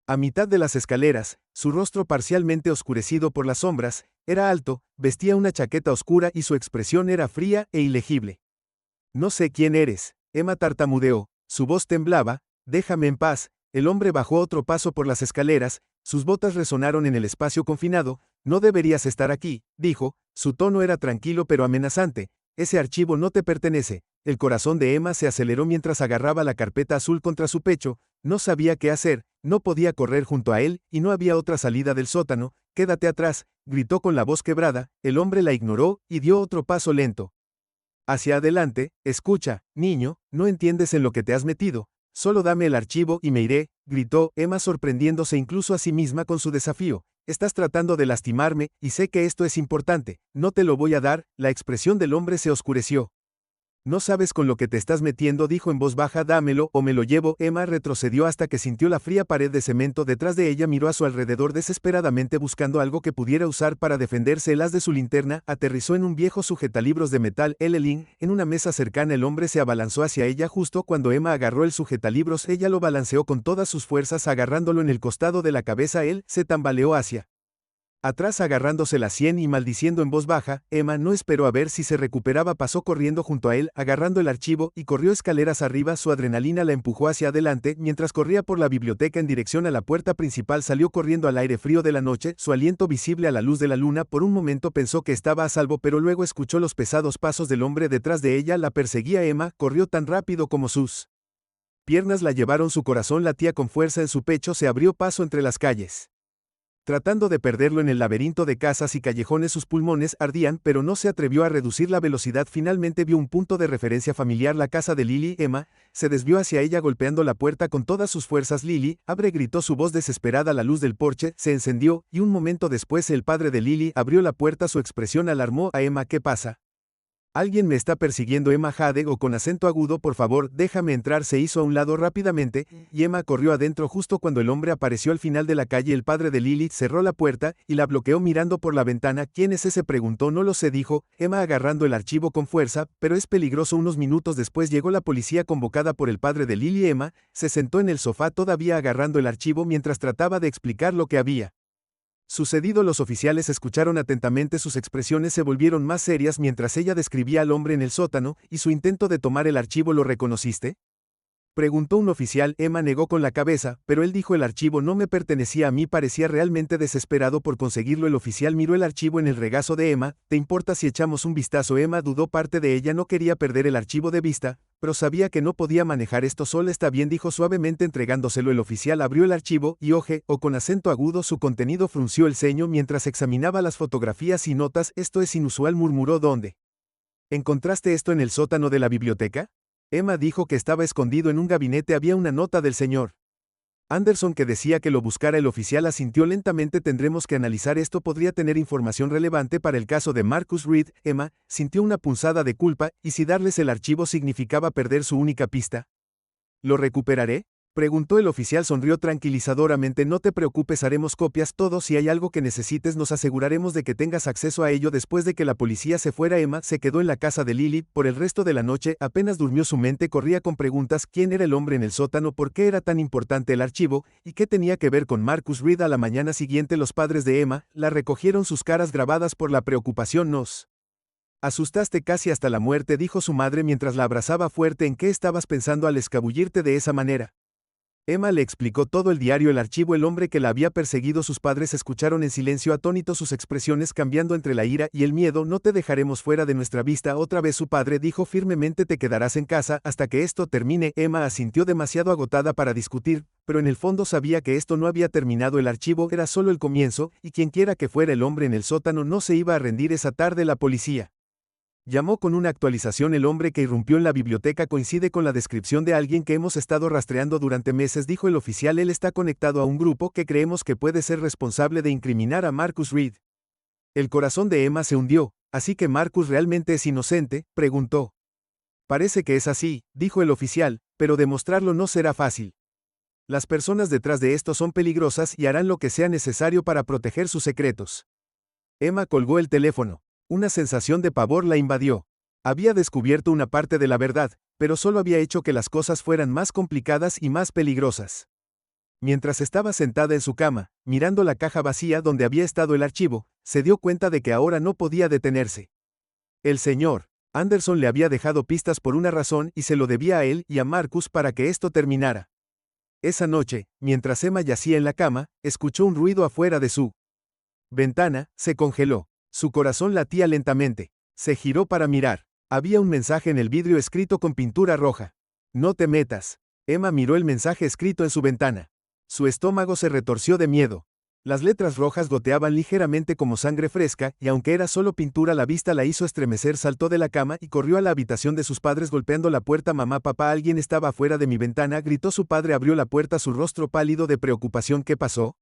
a mitad de las escaleras, su rostro parcialmente oscurecido por las sombras. Era alto, vestía una chaqueta oscura y su expresión era fría e ilegible. No sé quién eres, Emma tartamudeó, su voz temblaba. Déjame en paz. El hombre bajó otro paso por las escaleras, sus botas resonaron en el espacio confinado. No deberías estar aquí, dijo, su tono era tranquilo pero amenazante. Ese archivo no te pertenece. El corazón de Emma se aceleró mientras agarraba la carpeta azul contra su pecho. No sabía qué hacer, no podía correr junto a él y no había otra salida del sótano. Quédate atrás, gritó con la voz quebrada. El hombre la ignoró y dio otro paso lento hacia adelante. Escucha, niño, no entiendes en lo que te has metido. Solo dame el archivo y me iré, gritó Emma, sorprendiéndose incluso a sí misma con su desafío. Estás tratando de lastimarme, y sé que esto es importante. No te lo voy a dar. La expresión del hombre se oscureció. No sabes con lo que te estás metiendo, dijo en voz baja. Dámelo o me lo llevo. Emma retrocedió hasta que sintió la fría pared de cemento detrás de ella. Miró a su alrededor desesperadamente buscando algo que pudiera usar para defenderse. El haz de su linterna aterrizó en un viejo sujetalibros de metal Elelin. En una mesa cercana el hombre se abalanzó hacia ella justo cuando Emma agarró el sujetalibros. Ella lo balanceó con todas sus fuerzas, agarrándolo en el costado de la cabeza. Él se tambaleó hacia atrás agarrándose la sien y maldiciendo en voz baja. Emma no esperó a ver si se recuperaba, pasó corriendo junto a él, agarrando el archivo, y corrió escaleras arriba. Su adrenalina la empujó hacia adelante. Mientras corría por la biblioteca en dirección a la puerta principal, salió corriendo al aire frío de la noche, su aliento visible a la luz de la luna. Por un momento pensó que estaba a salvo, pero luego escuchó los pesados pasos del hombre detrás de ella. La perseguía. Emma corrió tan rápido como sus piernas la llevaron. Su corazón latía con fuerza en su pecho. Se abrió paso entre las calles, tratando de perderlo en el laberinto de casas y callejones. Sus pulmones ardían, pero no se atrevió a reducir la velocidad. Finalmente vio un punto de referencia familiar: la casa de Lily. Emma se desvió hacia ella golpeando la puerta con todas sus fuerzas. Lily, abre, gritó su voz desesperada. La luz del porche se encendió, y un momento después el padre de Lily abrió la puerta. Su expresión alarmó a Emma. ¿Qué pasa? Alguien me está persiguiendo. Emma jadeó con acento agudo. Por favor, déjame entrar. Se hizo a un lado rápidamente, y Emma corrió adentro justo cuando el hombre apareció al final de la calle. El padre de Lily cerró la puerta y la bloqueó mirando por la ventana. ¿Quién es ese?, preguntó. No lo sé, dijo Emma agarrando el archivo con fuerza, pero es peligroso. Unos minutos después llegó la policía convocada por el padre de Lily. Emma se sentó en el sofá todavía agarrando el archivo mientras trataba de explicar lo que había sucedido. Los oficiales escucharon atentamente. Sus expresiones se volvieron más serias mientras ella describía al hombre en el sótano y su intento de tomar el archivo. ¿Lo reconociste?, preguntó un oficial. Emma negó con la cabeza, pero él dijo: el archivo no me pertenecía a mí. Parecía realmente desesperado por conseguirlo. El oficial miró el archivo en el regazo de Emma. ¿Te importa si echamos un vistazo? Emma dudó. Parte de ella no quería perder el archivo de vista, pero sabía que no podía manejar esto sola. Está bien, dijo suavemente entregándoselo. El oficial abrió el archivo y o con acento agudo su contenido. Frunció el ceño mientras examinaba las fotografías y notas. Esto es inusual, murmuró. ¿Dónde encontraste esto? ¿En el sótano de la biblioteca? Emma dijo que estaba escondido en un gabinete. Había una nota del señor Anderson que decía que lo buscara. El oficial asintió lentamente. Tendremos que analizar esto. Podría tener información relevante para el caso de Marcus Reed. Emma sintió una punzada de culpa. ¿Y si darles el archivo significaba perder su única pista? ¿Lo recuperaré?, preguntó el oficial. Sonrió tranquilizadoramente. No te preocupes, haremos copias. Todo. Si hay algo que necesites, nos aseguraremos de que tengas acceso a ello. Después de que la policía se fuera, Emma se quedó en la casa de Lily por el resto de la noche. Apenas durmió. Su mente corría con preguntas. ¿Quién era el hombre en el sótano? ¿Por qué era tan importante el archivo? ¿Y qué tenía que ver con Marcus Reed? A la mañana siguiente los padres de Emma la recogieron, sus caras grabadas por la preocupación. Nos Asustaste casi hasta la muerte, dijo su madre mientras la abrazaba fuerte. ¿En qué estabas pensando al escabullirte de esa manera? Emma le explicó todo el diario. El archivo. El hombre que la había perseguido. Sus padres escucharon en silencio atónitos, sus expresiones cambiando entre la ira y el miedo. No te dejaremos fuera de nuestra vista otra vez, su padre dijo firmemente. Te quedarás en casa hasta que esto termine. Emma asintió, demasiado agotada para discutir, pero en el fondo sabía que esto no había terminado. El archivo era solo el comienzo, y quienquiera que fuera el hombre en el sótano no se iba a rendir esa tarde. La policía llamó con una actualización. El hombre que irrumpió en la biblioteca coincide con la descripción de alguien que hemos estado rastreando durante meses, dijo el oficial. Él está conectado a un grupo que creemos que puede ser responsable de incriminar a Marcus Reed. El corazón de Emma se hundió. ¿Así que Marcus realmente es inocente?, preguntó. Parece que es así, dijo el oficial, pero demostrarlo no será fácil. Las personas detrás de esto son peligrosas y harán lo que sea necesario para proteger sus secretos. Emma colgó el teléfono. Una sensación de pavor la invadió. Había descubierto una parte de la verdad, pero solo había hecho que las cosas fueran más complicadas y más peligrosas. Mientras estaba sentada en su cama, mirando la caja vacía donde había estado el archivo, se dio cuenta de que ahora no podía detenerse. El señor Anderson le había dejado pistas por una razón y se lo debía a él y a Marcus para que esto terminara. Esa noche, mientras Emma yacía en la cama, escuchó un ruido afuera de su ventana. Se congeló. Su corazón latía lentamente. Se giró para mirar. Había un mensaje en el vidrio escrito con pintura roja. No te metas. Emma miró el mensaje escrito en su ventana. Su estómago se retorció de miedo. Las letras rojas goteaban ligeramente como sangre fresca, y aunque era solo pintura, la vista la hizo estremecer. Saltó de la cama y corrió a la habitación de sus padres golpeando la puerta. Mamá, papá, alguien estaba afuera de mi ventana, gritó su padre. Abrió la puerta, su rostro pálido de preocupación. ¿Qué pasó?,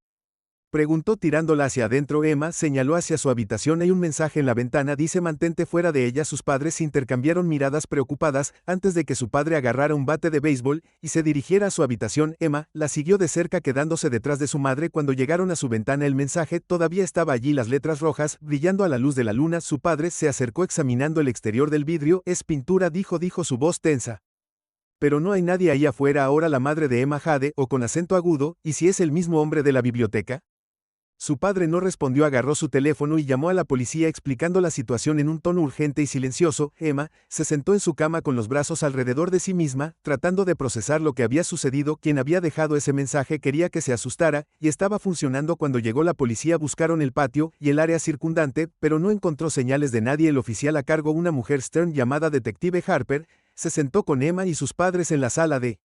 preguntó tirándola hacia adentro. Emma señaló hacia su habitación. Hay un mensaje en la ventana, dice mantente fuera de ella. Sus padres intercambiaron miradas preocupadas antes de que su padre agarrara un bate de béisbol y se dirigiera a su habitación. Emma la siguió de cerca quedándose detrás de su madre. Cuando llegaron a su ventana el mensaje todavía estaba allí, las letras rojas brillando a la luz de la luna. Su padre se acercó examinando el exterior del vidrio. Es pintura, dijo su voz tensa. Pero no hay nadie ahí afuera ahora. La madre de Emma Jade, o con acento agudo, ¿y si es el mismo hombre de la biblioteca? Su padre no respondió. Agarró su teléfono y llamó a la policía explicando la situación en un tono urgente y silencioso. Emma se sentó en su cama con los brazos alrededor de sí misma, tratando de procesar lo que había sucedido. Quien había dejado ese mensaje quería que se asustara, y estaba funcionando. Cuando llegó la policía buscaron el patio y el área circundante, pero no encontró señales de nadie. El oficial a cargo, una mujer Stern llamada Detective Harper, se sentó con Emma y sus padres en la sala de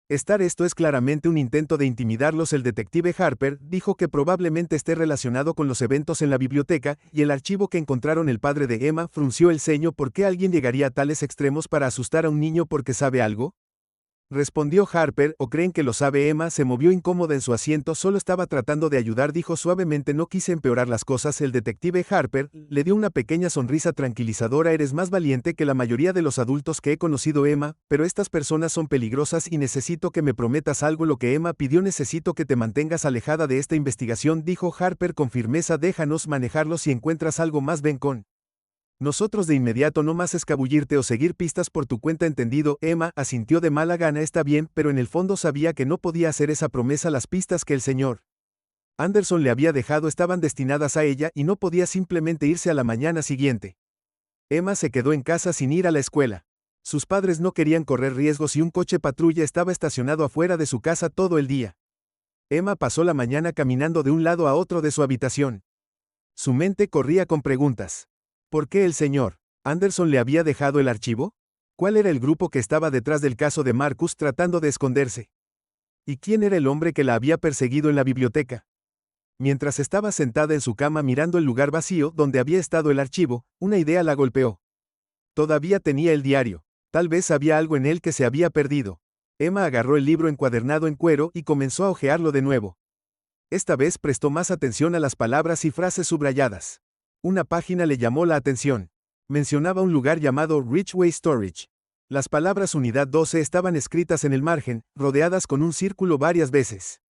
estar. Esto es claramente un intento de intimidarlos. El detective Harper dijo que probablemente esté relacionado con los eventos en la biblioteca y el archivo que encontraron. El padre de Emma frunció el ceño. ¿Por qué alguien llegaría a tales extremos para asustar a un niño? ¿Porque sabe algo?, respondió Harper. ¿O creen que lo sabe? Emma se movió incómoda en su asiento. Solo estaba tratando de ayudar, dijo suavemente. No quise empeorar las cosas. El detective Harper le dio una pequeña sonrisa tranquilizadora. Eres más valiente que la mayoría de los adultos que he conocido, Emma, pero estas personas son peligrosas y necesito que me prometas algo. Lo que Emma pidió. Necesito que te mantengas alejada de esta investigación, dijo Harper con firmeza. Déjanos manejarlo. Si encuentras algo más, ven con nosotros de inmediato. No más escabullirte o seguir pistas por tu cuenta, ¿entendido? Emma asintió de mala gana. Está bien, pero en el fondo sabía que no podía hacer esa promesa. Las pistas que el señor Anderson le había dejado estaban destinadas a ella y no podía simplemente irse a la mañana siguiente. Emma se quedó en casa sin ir a la escuela. Sus padres no querían correr riesgos y un coche patrulla estaba estacionado afuera de su casa todo el día. Emma pasó la mañana caminando de un lado a otro de su habitación. Su mente corría con preguntas. ¿Por qué el señor Anderson le había dejado el archivo? ¿Cuál era el grupo que estaba detrás del caso de Marcus tratando de esconderse? ¿Y quién era el hombre que la había perseguido en la biblioteca? Mientras estaba sentada en su cama mirando el lugar vacío donde había estado el archivo, una idea la golpeó. Todavía tenía el diario. Tal vez había algo en él que se había perdido. Emma agarró el libro encuadernado en cuero y comenzó a hojearlo de nuevo. Esta vez prestó más atención a las palabras y frases subrayadas. Una página le llamó la atención. Mencionaba un lugar llamado Ridgeway Storage. Las palabras Unidad 12 estaban escritas en el margen, rodeadas con un círculo varias veces.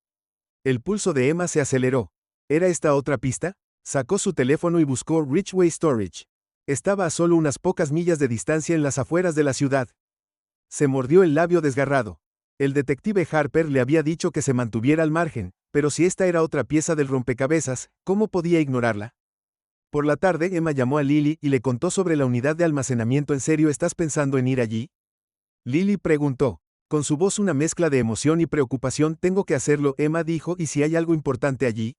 El pulso de Emma se aceleró. ¿Era esta otra pista? Sacó su teléfono y buscó Ridgeway Storage. Estaba a solo unas pocas millas de distancia en las afueras de la ciudad. Se mordió el labio desgarrado. El detective Harper le había dicho que se mantuviera al margen, pero si esta era otra pieza del rompecabezas, ¿cómo podía ignorarla? Por la tarde, Emma llamó a Lily y le contó sobre la unidad de almacenamiento. ¿En serio estás pensando en ir allí? Lily preguntó. Con su voz una mezcla de emoción y preocupación. Tengo que hacerlo, Emma dijo. ¿Y si hay algo importante allí?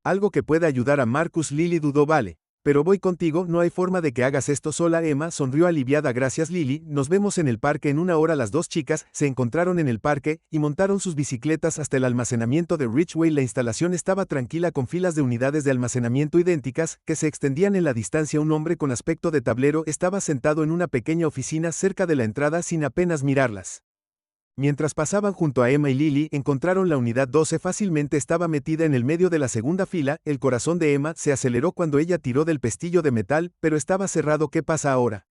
Algo que pueda ayudar a Marcus. Lily dudó. Vale. Pero voy contigo, no hay forma de que hagas esto sola. Emma sonrió aliviada. Gracias Lily, nos vemos en el parque en una hora. Las dos chicas se encontraron en el parque y montaron sus bicicletas hasta el almacenamiento de Ridgeway. La instalación estaba tranquila con filas de unidades de almacenamiento idénticas que se extendían en la distancia. Un hombre con aspecto de tablero estaba sentado en una pequeña oficina cerca de la entrada sin apenas mirarlas. Mientras pasaban junto a Emma y Lily, encontraron la unidad 12. Fácilmente estaba metida en el medio de la segunda fila. El corazón de Emma se aceleró cuando ella tiró del pestillo de metal, pero estaba cerrado. ¿Qué pasa ahora?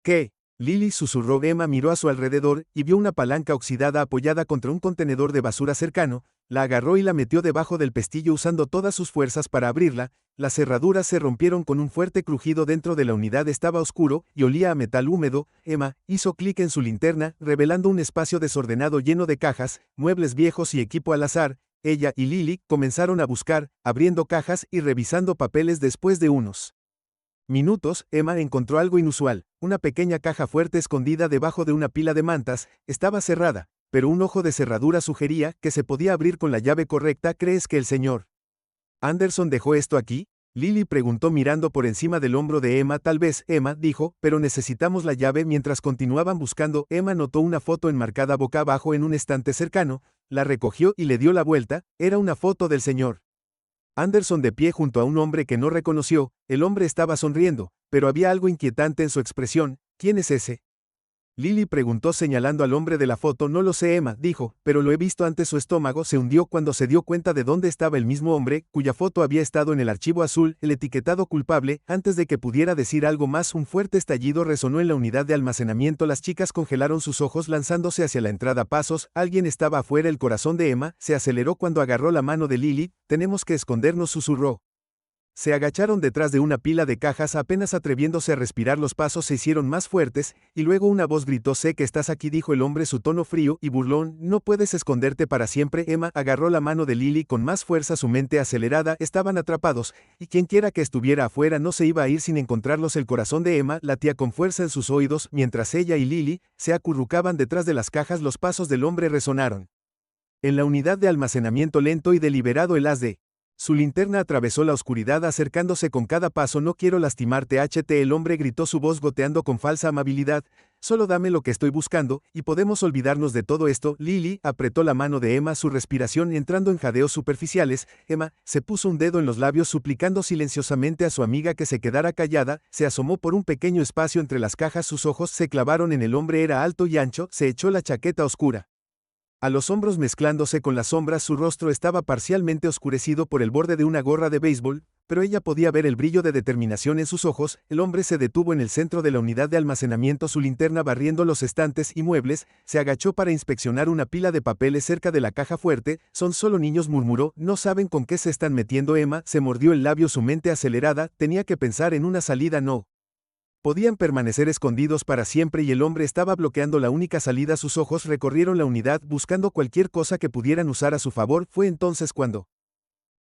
¿Qué? Lily susurró. Emma miró a su alrededor y vio una palanca oxidada apoyada contra un contenedor de basura cercano. La agarró y la metió debajo del pestillo usando todas sus fuerzas para abrirla. Las cerraduras se rompieron con un fuerte crujido. Dentro de la unidad estaba oscuro y olía a metal húmedo. Emma hizo clic en su linterna, revelando un espacio desordenado lleno de cajas, muebles viejos y equipo al azar. Ella y Lily comenzaron a buscar, abriendo cajas y revisando papeles. Después de unos minutos, Emma encontró algo inusual. Una pequeña caja fuerte escondida debajo de una pila de mantas. Estaba cerrada, pero un ojo de cerradura sugería que se podía abrir con la llave correcta. ¿Crees que el señor Anderson dejó esto aquí? Lily preguntó mirando por encima del hombro de Emma. Tal vez, Emma dijo, pero necesitamos la llave. Mientras continuaban buscando, Emma notó una foto enmarcada boca abajo en un estante cercano, la recogió y le dio la vuelta. Era una foto del señor Anderson de pie junto a un hombre que no reconoció. El hombre estaba sonriendo, pero había algo inquietante en su expresión. ¿Quién es ese? Lily preguntó señalando al hombre de la foto. No lo sé, Emma dijo, pero lo he visto antes. Su estómago se hundió cuando se dio cuenta de dónde estaba el mismo hombre, cuya foto había estado en el archivo azul, el etiquetado culpable. Antes de que pudiera decir algo más, un fuerte estallido resonó en la unidad de almacenamiento. Las chicas congelaron sus ojos lanzándose hacia la entrada. Pasos, alguien estaba afuera. El corazón de Emma se aceleró cuando agarró la mano de Lily. Tenemos que escondernos, susurró. Se agacharon detrás de una pila de cajas apenas atreviéndose a respirar. Los pasos se hicieron más fuertes, y luego una voz gritó. Sé que estás aquí, dijo el hombre, su tono frío y burlón. No puedes esconderte para siempre. Emma agarró la mano de Lily con más fuerza, su mente acelerada. Estaban atrapados, y quienquiera que estuviera afuera no se iba a ir sin encontrarlos. El corazón de Emma latía con fuerza en sus oídos, mientras ella y Lily se acurrucaban detrás de las cajas. Los pasos del hombre resonaron en la unidad de almacenamiento. Lento y deliberado, el haz de su linterna atravesó la oscuridad acercándose con cada paso. No quiero lastimarte, el hombre gritó, su voz goteando con falsa amabilidad. Solo dame lo que estoy buscando, y podemos olvidarnos de todo esto. Lily apretó la mano de Emma, su respiración entrando en jadeos superficiales. Emma se puso un dedo en los labios suplicando silenciosamente a su amiga que se quedara callada. Se asomó por un pequeño espacio entre las cajas. Sus ojos se clavaron en el hombre. Era alto y ancho. Se echó la chaqueta oscura a los hombros mezclándose con las sombras. Su rostro estaba parcialmente oscurecido por el borde de una gorra de béisbol, pero ella podía ver el brillo de determinación en sus ojos. El hombre se detuvo en el centro de la unidad de almacenamiento, su linterna barriendo los estantes y muebles. Se agachó para inspeccionar una pila de papeles cerca de la caja fuerte. Son solo niños, murmuró. No saben con qué se están metiendo. Emma se mordió el labio, su mente acelerada. Tenía que pensar en una salida. No podían permanecer escondidos para siempre y el hombre estaba bloqueando la única salida. Sus ojos recorrieron la unidad buscando cualquier cosa que pudieran usar a su favor. Fue entonces cuando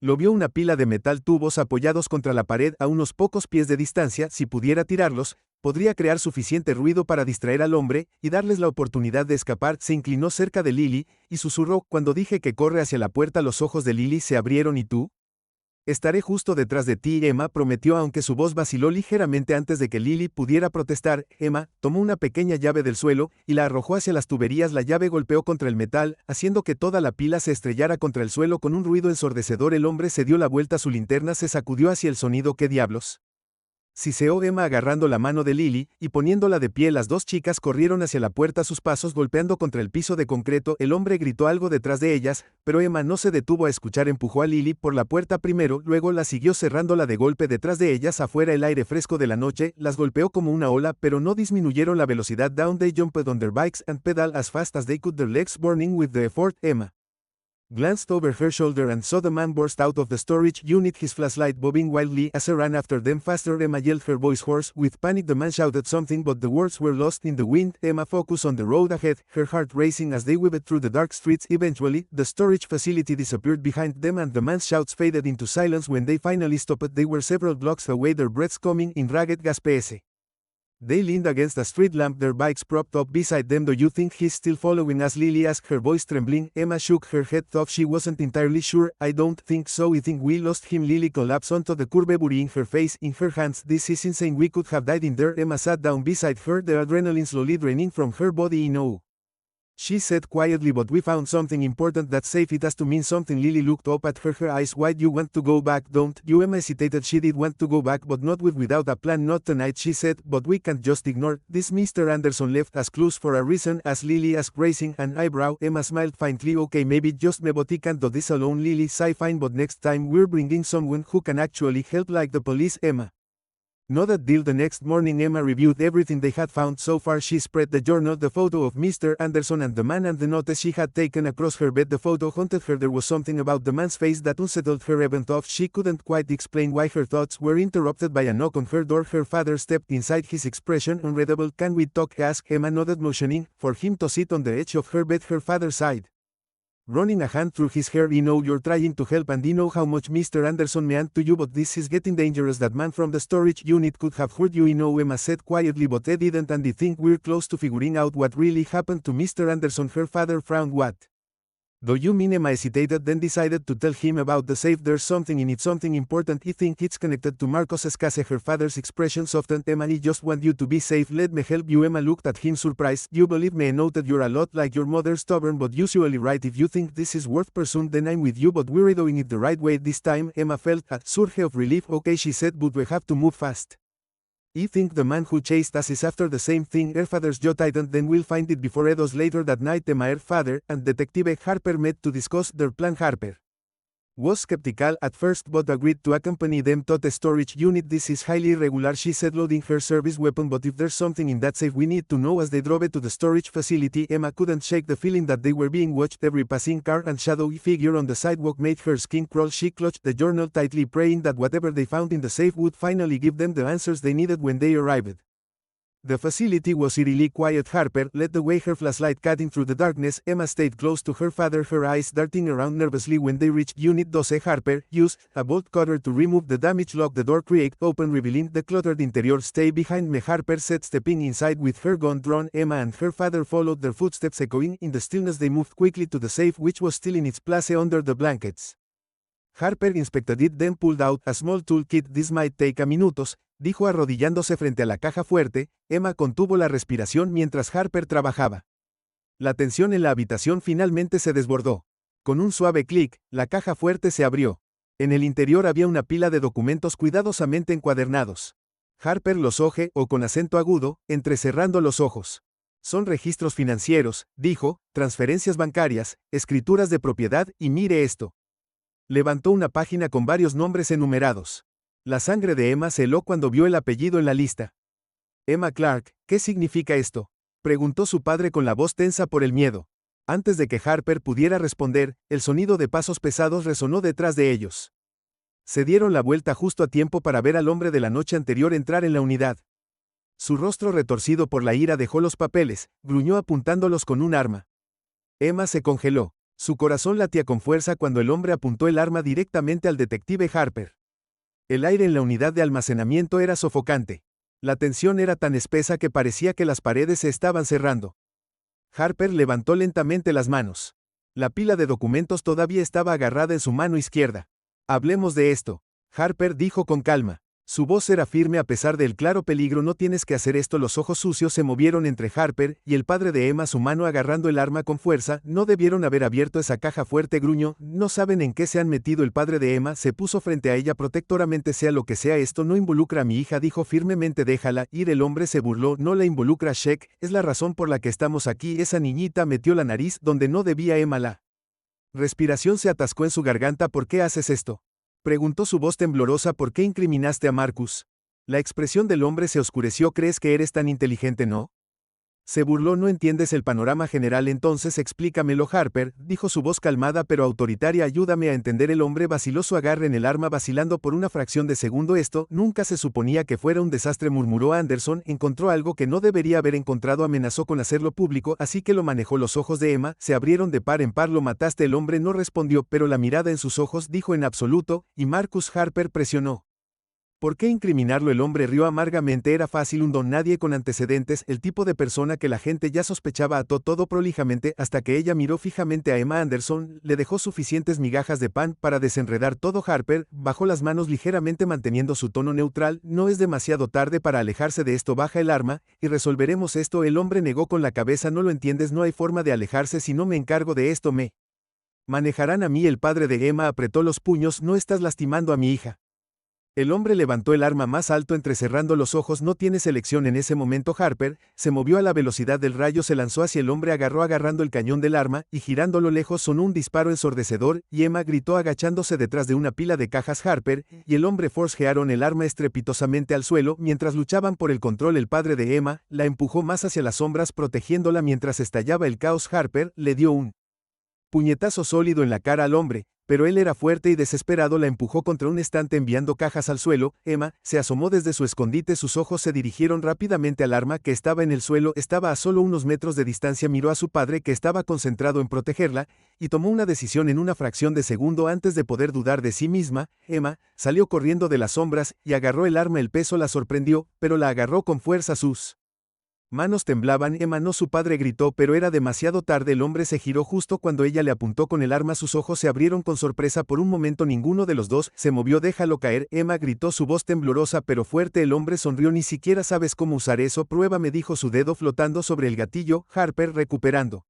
lo vio: una pila de metal, tubos apoyados contra la pared a unos pocos pies de distancia. Si pudiera tirarlos, podría crear suficiente ruido para distraer al hombre y darles la oportunidad de escapar. Se inclinó cerca de Lily y susurró: cuando dije que corre hacia la puerta, los ojos de Lily se abrieron. ¿Y tú? Estaré justo detrás de ti, Emma prometió, aunque su voz vaciló ligeramente antes de que Lily pudiera protestar. Emma tomó una pequeña llave del suelo y la arrojó hacia las tuberías. La llave golpeó contra el metal, haciendo que toda la pila se estrellara contra el suelo con un ruido ensordecedor. El hombre se dio la vuelta, su linterna se sacudió hacia el sonido. ¿Qué diablos?, siseó Emma agarrando la mano de Lily y poniéndola de pie. Las dos chicas corrieron hacia la puerta, sus pasos golpeando contra el piso de concreto. El hombre gritó algo detrás de ellas, pero Emma no se detuvo a escuchar. Empujó a Lily por la puerta primero, luego la siguió cerrándola de golpe detrás de ellas. Afuera, el aire fresco de la noche las golpeó como una ola, pero no disminuyeron la velocidad. Down they jumped on their bikes and pedal as fast as they could, their legs burning with the effort. Emma glanced over her shoulder and saw the man burst out of the storage unit, his flashlight bobbing wildly as he ran after them faster. Emma yelled, her voice hoarse with panic. The man shouted something, but the words were lost in the wind. Emma focused on the road ahead, her heart racing as they weaved through the dark streets. Eventually, the storage facility disappeared behind them and the man's shouts faded into silence. When they finally stopped, they were several blocks away, their breaths coming in ragged gasps. They leaned against a street lamp, their bikes propped up beside them. Do you think he's still following us? Lily asked, her voice trembling. Emma shook her head, though she wasn't entirely sure. I don't think so. I think we lost him. Lily collapsed onto the curb, burying her face in her hands. This is insane. We could have died in there. Emma sat down beside her, the adrenaline slowly draining from her body. No, she said quietly, but we found something important that's safe. It has to mean something. Lily looked up at her eyes wide. You want to go back, don't you? Emma hesitated. She did want to go back, but not without a plan. Not tonight, she said, but we can't just ignore this. Mr. Anderson left us clues for a reason, as Lily asked, raising an eyebrow. Emma smiled faintly. Okay, maybe just me, but he can't do this alone. Lily sighed. Fine, but next time we're bringing someone who can actually help, like the police. Emma nodded. Deal. The next morning, Emma reviewed everything they had found so far. She spread the journal, the photo of Mr. Anderson and the man, and the notice she had taken across her bed. The photo haunted her. There was something about the man's face that unsettled her, even though she couldn't quite explain why. Her thoughts were interrupted by a knock on her door. Her father stepped inside, his expression unreadable. Can we talk? Asked Emma, nodded, motioning for him to sit on the edge of her bed. Her father sighed, running a hand through his hair. I know you're trying to help and I know how much Mr. Anderson meant to you, but this is getting dangerous. That man from the storage unit could have hurt you. I know, Emma said quietly, but I didn't, and I think we're close to figuring out what really happened to Mr. Anderson. Her father frowned. What do you mean? Emma hesitated, then decided to tell him about the safe. There's something in it, something important. I think it's connected to Marcos Escase. Her father's expression softened. Emma, I just want you to be safe. Let me help you. Emma looked at him surprised. You believe me? I noted you're a lot like your mother, stubborn but usually right. If you think this is worth pursuing, then I'm with you, but we're doing it the right way this time. Emma felt a surge of relief. Okay, she said, but we have to move fast. I think the man who chased us is after the same thing. Her father's jaw tightened. Then we'll find it before Edos. Later that night, Emma, her father, and Detective Harper met to discuss their plan. Harper was skeptical at first but agreed to accompany them to the storage unit. This is highly irregular, she said, loading her service weapon, but if there's something in that safe we need to know. As they drove to the storage facility, Emma couldn't shake the feeling that they were being watched. Every passing car and shadowy figure on the sidewalk made her skin crawl. She clutched the journal tightly, praying that whatever they found in the safe would finally give them the answers they needed when they arrived. The facility was eerily quiet. Harper led the way, her flashlight cutting through the darkness. Emma stayed close to her father, her eyes darting around nervously. When they reached Unit 12, Harper used a bolt cutter to remove the damaged lock. The door creaked open, revealing the cluttered interior. Stay behind me, Harper said, stepping inside with her gun drawn. Emma and her father followed, their footsteps echoing in the stillness. They moved quickly to the safe, which was still in its place under the blankets. Harper inspected it, then pulled out a small toolkit. This might take a minutos, dijo arrodillándose frente a la caja fuerte. Emma contuvo la respiración mientras Harper trabajaba. La tensión en la habitación finalmente se desbordó. Con un suave clic, la caja fuerte se abrió. En el interior había una pila de documentos cuidadosamente encuadernados. Harper los ojeó con acento agudo, entrecerrando los ojos. Son registros financieros, dijo, transferencias bancarias, escrituras de propiedad, y mire esto. Levantó una página con varios nombres enumerados. La sangre de Emma se heló cuando vio el apellido en la lista. Emma Clark, ¿qué significa esto?, preguntó su padre con la voz tensa por el miedo. Antes de que Harper pudiera responder, el sonido de pasos pesados resonó detrás de ellos. Se dieron la vuelta justo a tiempo para ver al hombre de la noche anterior entrar en la unidad. Su rostro retorcido por la ira dejó los papeles, gruñó apuntándolos con un arma. Emma se congeló. Su corazón latía con fuerza cuando el hombre apuntó el arma directamente al detective Harper. El aire en la unidad de almacenamiento era sofocante. La tensión era tan espesa que parecía que las paredes se estaban cerrando. Harper levantó lentamente las manos. La pila de documentos todavía estaba agarrada en su mano izquierda. Hablemos de esto, Harper dijo con calma. Su voz era firme a pesar del claro peligro. No tienes que hacer esto. Los ojos sucios se movieron entre Harper y el padre de Emma, su mano agarrando el arma con fuerza. No debieron haber abierto esa caja fuerte, gruñó. No saben en qué se han metido. El padre de Emma se puso frente a ella protectoramente. Sea lo que sea, esto no involucra a mi hija, dijo firmemente. Déjala ir. El hombre se burló. No la involucra, Sheck, es la razón por la que estamos aquí. Esa niñita metió la nariz donde no debía. Emma, la respiración se atascó en su garganta. ¿Por qué haces esto?, preguntó su voz temblorosa. ¿Por qué incriminaste a Marcus? La expresión del hombre se oscureció. ¿Crees que eres tan inteligente, no? Se burló. No entiendes el panorama general, entonces explícamelo, Harper, dijo su voz calmada pero autoritaria. Ayúdame a entender. El hombre vaciló su agarre en el arma vacilando por una fracción de segundo. Esto nunca se suponía que fuera un desastre, murmuró Anderson. Encontró algo que no debería haber encontrado. Amenazó con hacerlo público, así que lo manejó. Los ojos de Emma se abrieron de par en par. Lo mataste. El hombre no respondió, pero la mirada en sus ojos dijo en absoluto, y Marcus. Harper presionó. ¿Por qué incriminarlo? El hombre rió amargamente. Era fácil, un don nadie con antecedentes, el tipo de persona que la gente ya sospechaba. Ató todo prolijamente hasta que ella miró fijamente a Emma Anderson, le dejó suficientes migajas de pan para desenredar todo. Harper bajó las manos ligeramente manteniendo su tono neutral. No es demasiado tarde para alejarse de esto. Baja el arma y resolveremos esto. El hombre negó con la cabeza. No lo entiendes, no hay forma de alejarse si no me encargo de esto. Me manejarán a mí. El padre de Emma apretó los puños. No estás lastimando a mi hija. El hombre levantó el arma más alto entrecerrando los ojos. No tienes elección en ese momento. Harper se movió a la velocidad del rayo, se lanzó hacia el hombre, agarrando el cañón del arma, y girándolo lejos sonó un disparo ensordecedor, y Emma gritó agachándose detrás de una pila de cajas. Harper y el hombre forcejearon el arma estrepitosamente al suelo mientras luchaban por el control. El padre de Emma la empujó más hacia las sombras protegiéndola mientras estallaba el caos. Harper le dio un puñetazo sólido en la cara al hombre, pero él era fuerte y desesperado. La empujó contra un estante enviando cajas al suelo. Emma se asomó desde su escondite. Sus ojos se dirigieron rápidamente al arma que estaba en el suelo. Estaba a solo unos metros de distancia. Miró a su padre que estaba concentrado en protegerla, y tomó una decisión en una fracción de segundo antes de poder dudar de sí misma. Emma salió corriendo de las sombras y agarró el arma. El peso la sorprendió, pero la agarró con fuerza. Sus manos temblaban. Emma no. Su padre gritó, pero era demasiado tarde. El hombre se giró justo cuando ella le apuntó con el arma. Sus ojos se abrieron con sorpresa. Por un momento ninguno de los dos se movió. Déjalo caer. Emma gritó, su voz temblorosa pero fuerte. El hombre sonrió. Ni siquiera sabes cómo usar eso. Pruébame, dijo, su dedo flotando sobre el gatillo. Harper, recuperando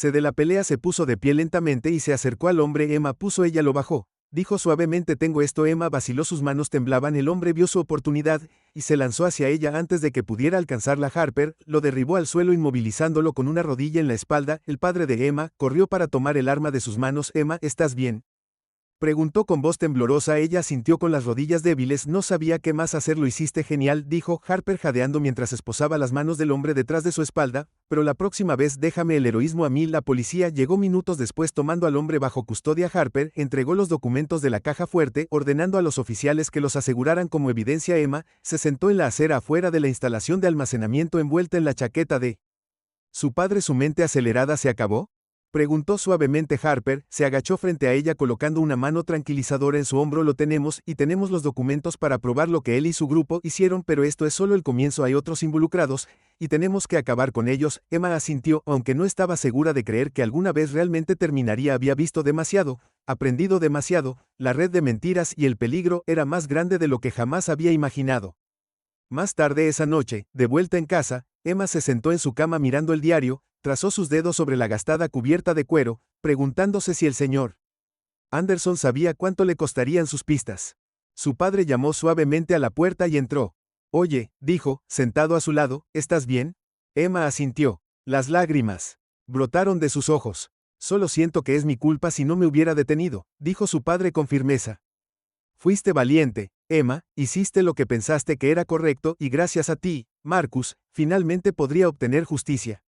de la pelea, se puso de pie lentamente y se acercó al hombre. Emma puso. Ella lo bajó. Dijo suavemente, tengo esto. Emma vaciló, sus manos temblaban. El hombre vio su oportunidad y se lanzó hacia ella antes de que pudiera alcanzarla. Harper lo derribó al suelo inmovilizándolo con una rodilla en la espalda. El padre de Emma corrió para tomar el arma de sus manos. Emma, ¿estás bien?, preguntó con voz temblorosa. Ella asintió con las rodillas débiles. No sabía qué más hacer. Lo hiciste genial, dijo Harper jadeando mientras esposaba las manos del hombre detrás de su espalda, pero la próxima vez déjame el heroísmo a mí. La policía llegó minutos después tomando al hombre bajo custodia. Harper entregó los documentos de la caja fuerte, ordenando a los oficiales que los aseguraran como evidencia. Emma se sentó en la acera afuera de la instalación de almacenamiento envuelta en la chaqueta de su padre. ¿Su mente acelerada se acabó?, preguntó suavemente. Harper se agachó frente a ella colocando una mano tranquilizadora en su hombro. Lo tenemos, y tenemos los documentos para probar lo que él y su grupo hicieron, pero esto es solo el comienzo. Hay otros involucrados, y tenemos que acabar con ellos. Emma asintió, aunque no estaba segura de creer que alguna vez realmente terminaría. Había visto demasiado, aprendido demasiado. La red de mentiras y el peligro era más grande de lo que jamás había imaginado. Más tarde esa noche, de vuelta en casa, Emma se sentó en su cama mirando el diario. Trazó sus dedos sobre la gastada cubierta de cuero, preguntándose si el señor Anderson sabía cuánto le costarían sus pistas. Su padre llamó suavemente a la puerta y entró. Oye, dijo, sentado a su lado, ¿estás bien? Emma asintió. Las lágrimas brotaron de sus ojos. Solo siento que es mi culpa. Si no me hubiera detenido, dijo su padre con firmeza. Fuiste valiente, Emma, hiciste lo que pensaste que era correcto y gracias a ti, Marcus, finalmente podría obtener justicia.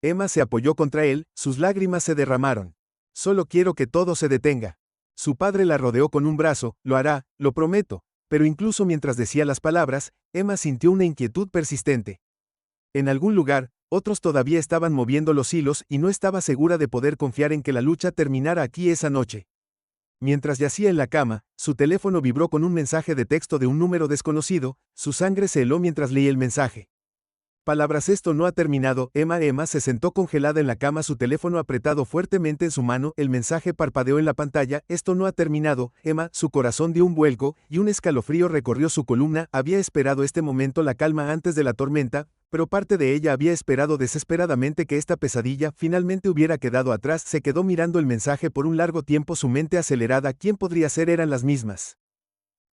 Emma se apoyó contra él, sus lágrimas se derramaron. Solo quiero que todo se detenga. Su padre la rodeó con un brazo. Lo hará, lo prometo. Pero incluso mientras decía las palabras, Emma sintió una inquietud persistente. En algún lugar, otros todavía estaban moviendo los hilos y no estaba segura de poder confiar en que la lucha terminara aquí esa noche. Mientras yacía en la cama, su teléfono vibró con un mensaje de texto de un número desconocido. Su sangre se heló mientras leía el mensaje. Palabras: esto no ha terminado. Emma se sentó congelada en la cama, su teléfono apretado fuertemente en su mano. El mensaje parpadeó en la pantalla. Esto no ha terminado. Emma, su corazón dio un vuelco, y un escalofrío recorrió su columna. Había esperado este momento, la calma antes de la tormenta, pero parte de ella había esperado desesperadamente que esta pesadilla finalmente hubiera quedado atrás. Se quedó mirando el mensaje por un largo tiempo, su mente acelerada. ¿Quién podría ser? ¿Eran las mismas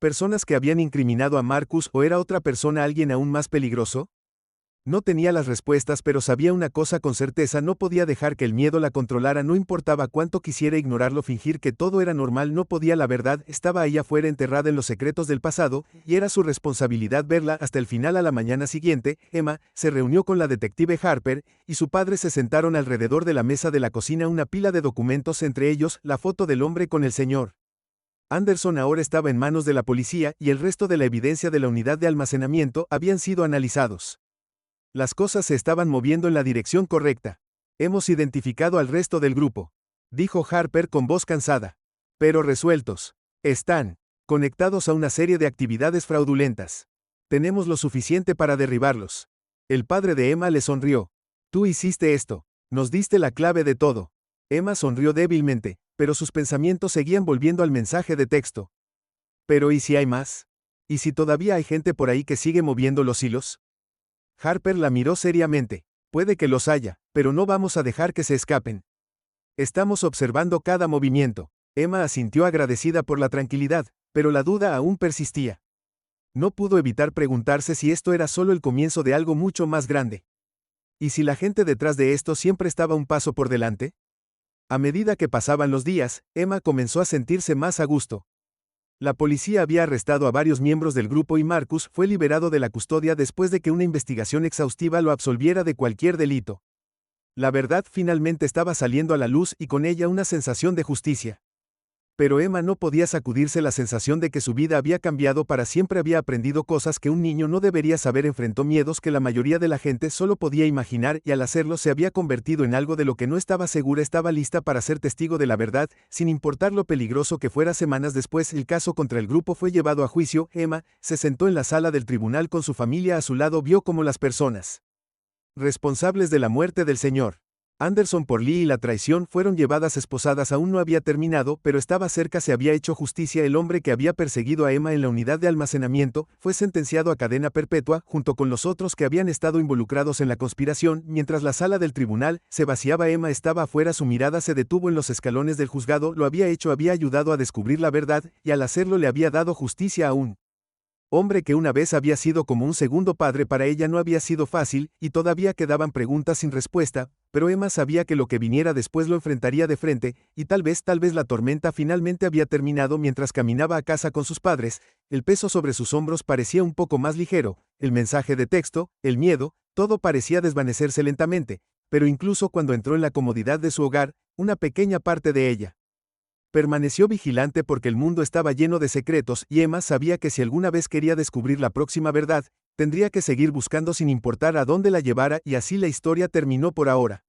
personas que habían incriminado a Marcus o era otra persona, alguien aún más peligroso? No tenía las respuestas, pero sabía una cosa con certeza: no podía dejar que el miedo la controlara, no importaba cuánto quisiera ignorarlo, fingir que todo era normal, no podía. La verdad estaba ahí afuera, enterrada en los secretos del pasado, y era su responsabilidad verla hasta el final. A la mañana siguiente, Emma se reunió con la detective Harper, y su padre se sentaron alrededor de la mesa de la cocina, una pila de documentos, entre ellos la foto del hombre con el señor Anderson ahora estaba en manos de la policía, y el resto de la evidencia de la unidad de almacenamiento habían sido analizados. Las cosas se estaban moviendo en la dirección correcta. Hemos identificado al resto del grupo, dijo Harper con voz cansada, pero resueltos. Están conectados a una serie de actividades fraudulentas. Tenemos lo suficiente para derribarlos. El padre de Emma le sonrió. Tú hiciste esto. Nos diste la clave de todo. Emma sonrió débilmente, pero sus pensamientos seguían volviendo al mensaje de texto. Pero ¿y si hay más? ¿Y si todavía hay gente por ahí que sigue moviendo los hilos? Harper la miró seriamente. Puede que los haya, pero no vamos a dejar que se escapen. Estamos observando cada movimiento. Emma asintió, agradecida por la tranquilidad, pero la duda aún persistía. No pudo evitar preguntarse si esto era solo el comienzo de algo mucho más grande. ¿Y si la gente detrás de esto siempre estaba un paso por delante? A medida que pasaban los días, Emma comenzó a sentirse más a gusto. La policía había arrestado a varios miembros del grupo y Marcus fue liberado de la custodia después de que una investigación exhaustiva lo absolviera de cualquier delito. La verdad finalmente estaba saliendo a la luz, y con ella una sensación de justicia. Pero Emma no podía sacudirse la sensación de que su vida había cambiado para siempre. Había aprendido cosas que un niño no debería saber, enfrentó miedos que la mayoría de la gente solo podía imaginar, y al hacerlo se había convertido en algo de lo que no estaba segura. Estaba lista para ser testigo de la verdad, sin importar lo peligroso que fuera. Semanas después, el caso contra el grupo fue llevado a juicio. Emma se sentó en la sala del tribunal con su familia a su lado. Vio cómo las personas responsables de la muerte del señor Anderson por Lee y la traición fueron llevadas esposadas. Aún no había terminado, pero estaba cerca. Se había hecho justicia. El hombre que había perseguido a Emma en la unidad de almacenamiento fue sentenciado a cadena perpetua, junto con los otros que habían estado involucrados en la conspiración. Mientras la sala del tribunal se vaciaba, Emma estaba afuera. Su mirada se detuvo en los escalones del juzgado. Lo había hecho, había ayudado a descubrir la verdad, y al hacerlo le había dado justicia a un hombre que una vez había sido como un segundo padre para ella. No había sido fácil, y todavía quedaban preguntas sin respuesta, pero Emma sabía que lo que viniera después lo enfrentaría de frente, y tal vez la tormenta finalmente había terminado. Mientras caminaba a casa con sus padres, el peso sobre sus hombros parecía un poco más ligero, el mensaje de texto, el miedo, todo parecía desvanecerse lentamente, pero incluso cuando entró en la comodidad de su hogar, una pequeña parte de ella permaneció vigilante, porque el mundo estaba lleno de secretos, y Emma sabía que si alguna vez quería descubrir la próxima verdad, tendría que seguir buscando sin importar a dónde la llevara, y así la historia terminó por ahora.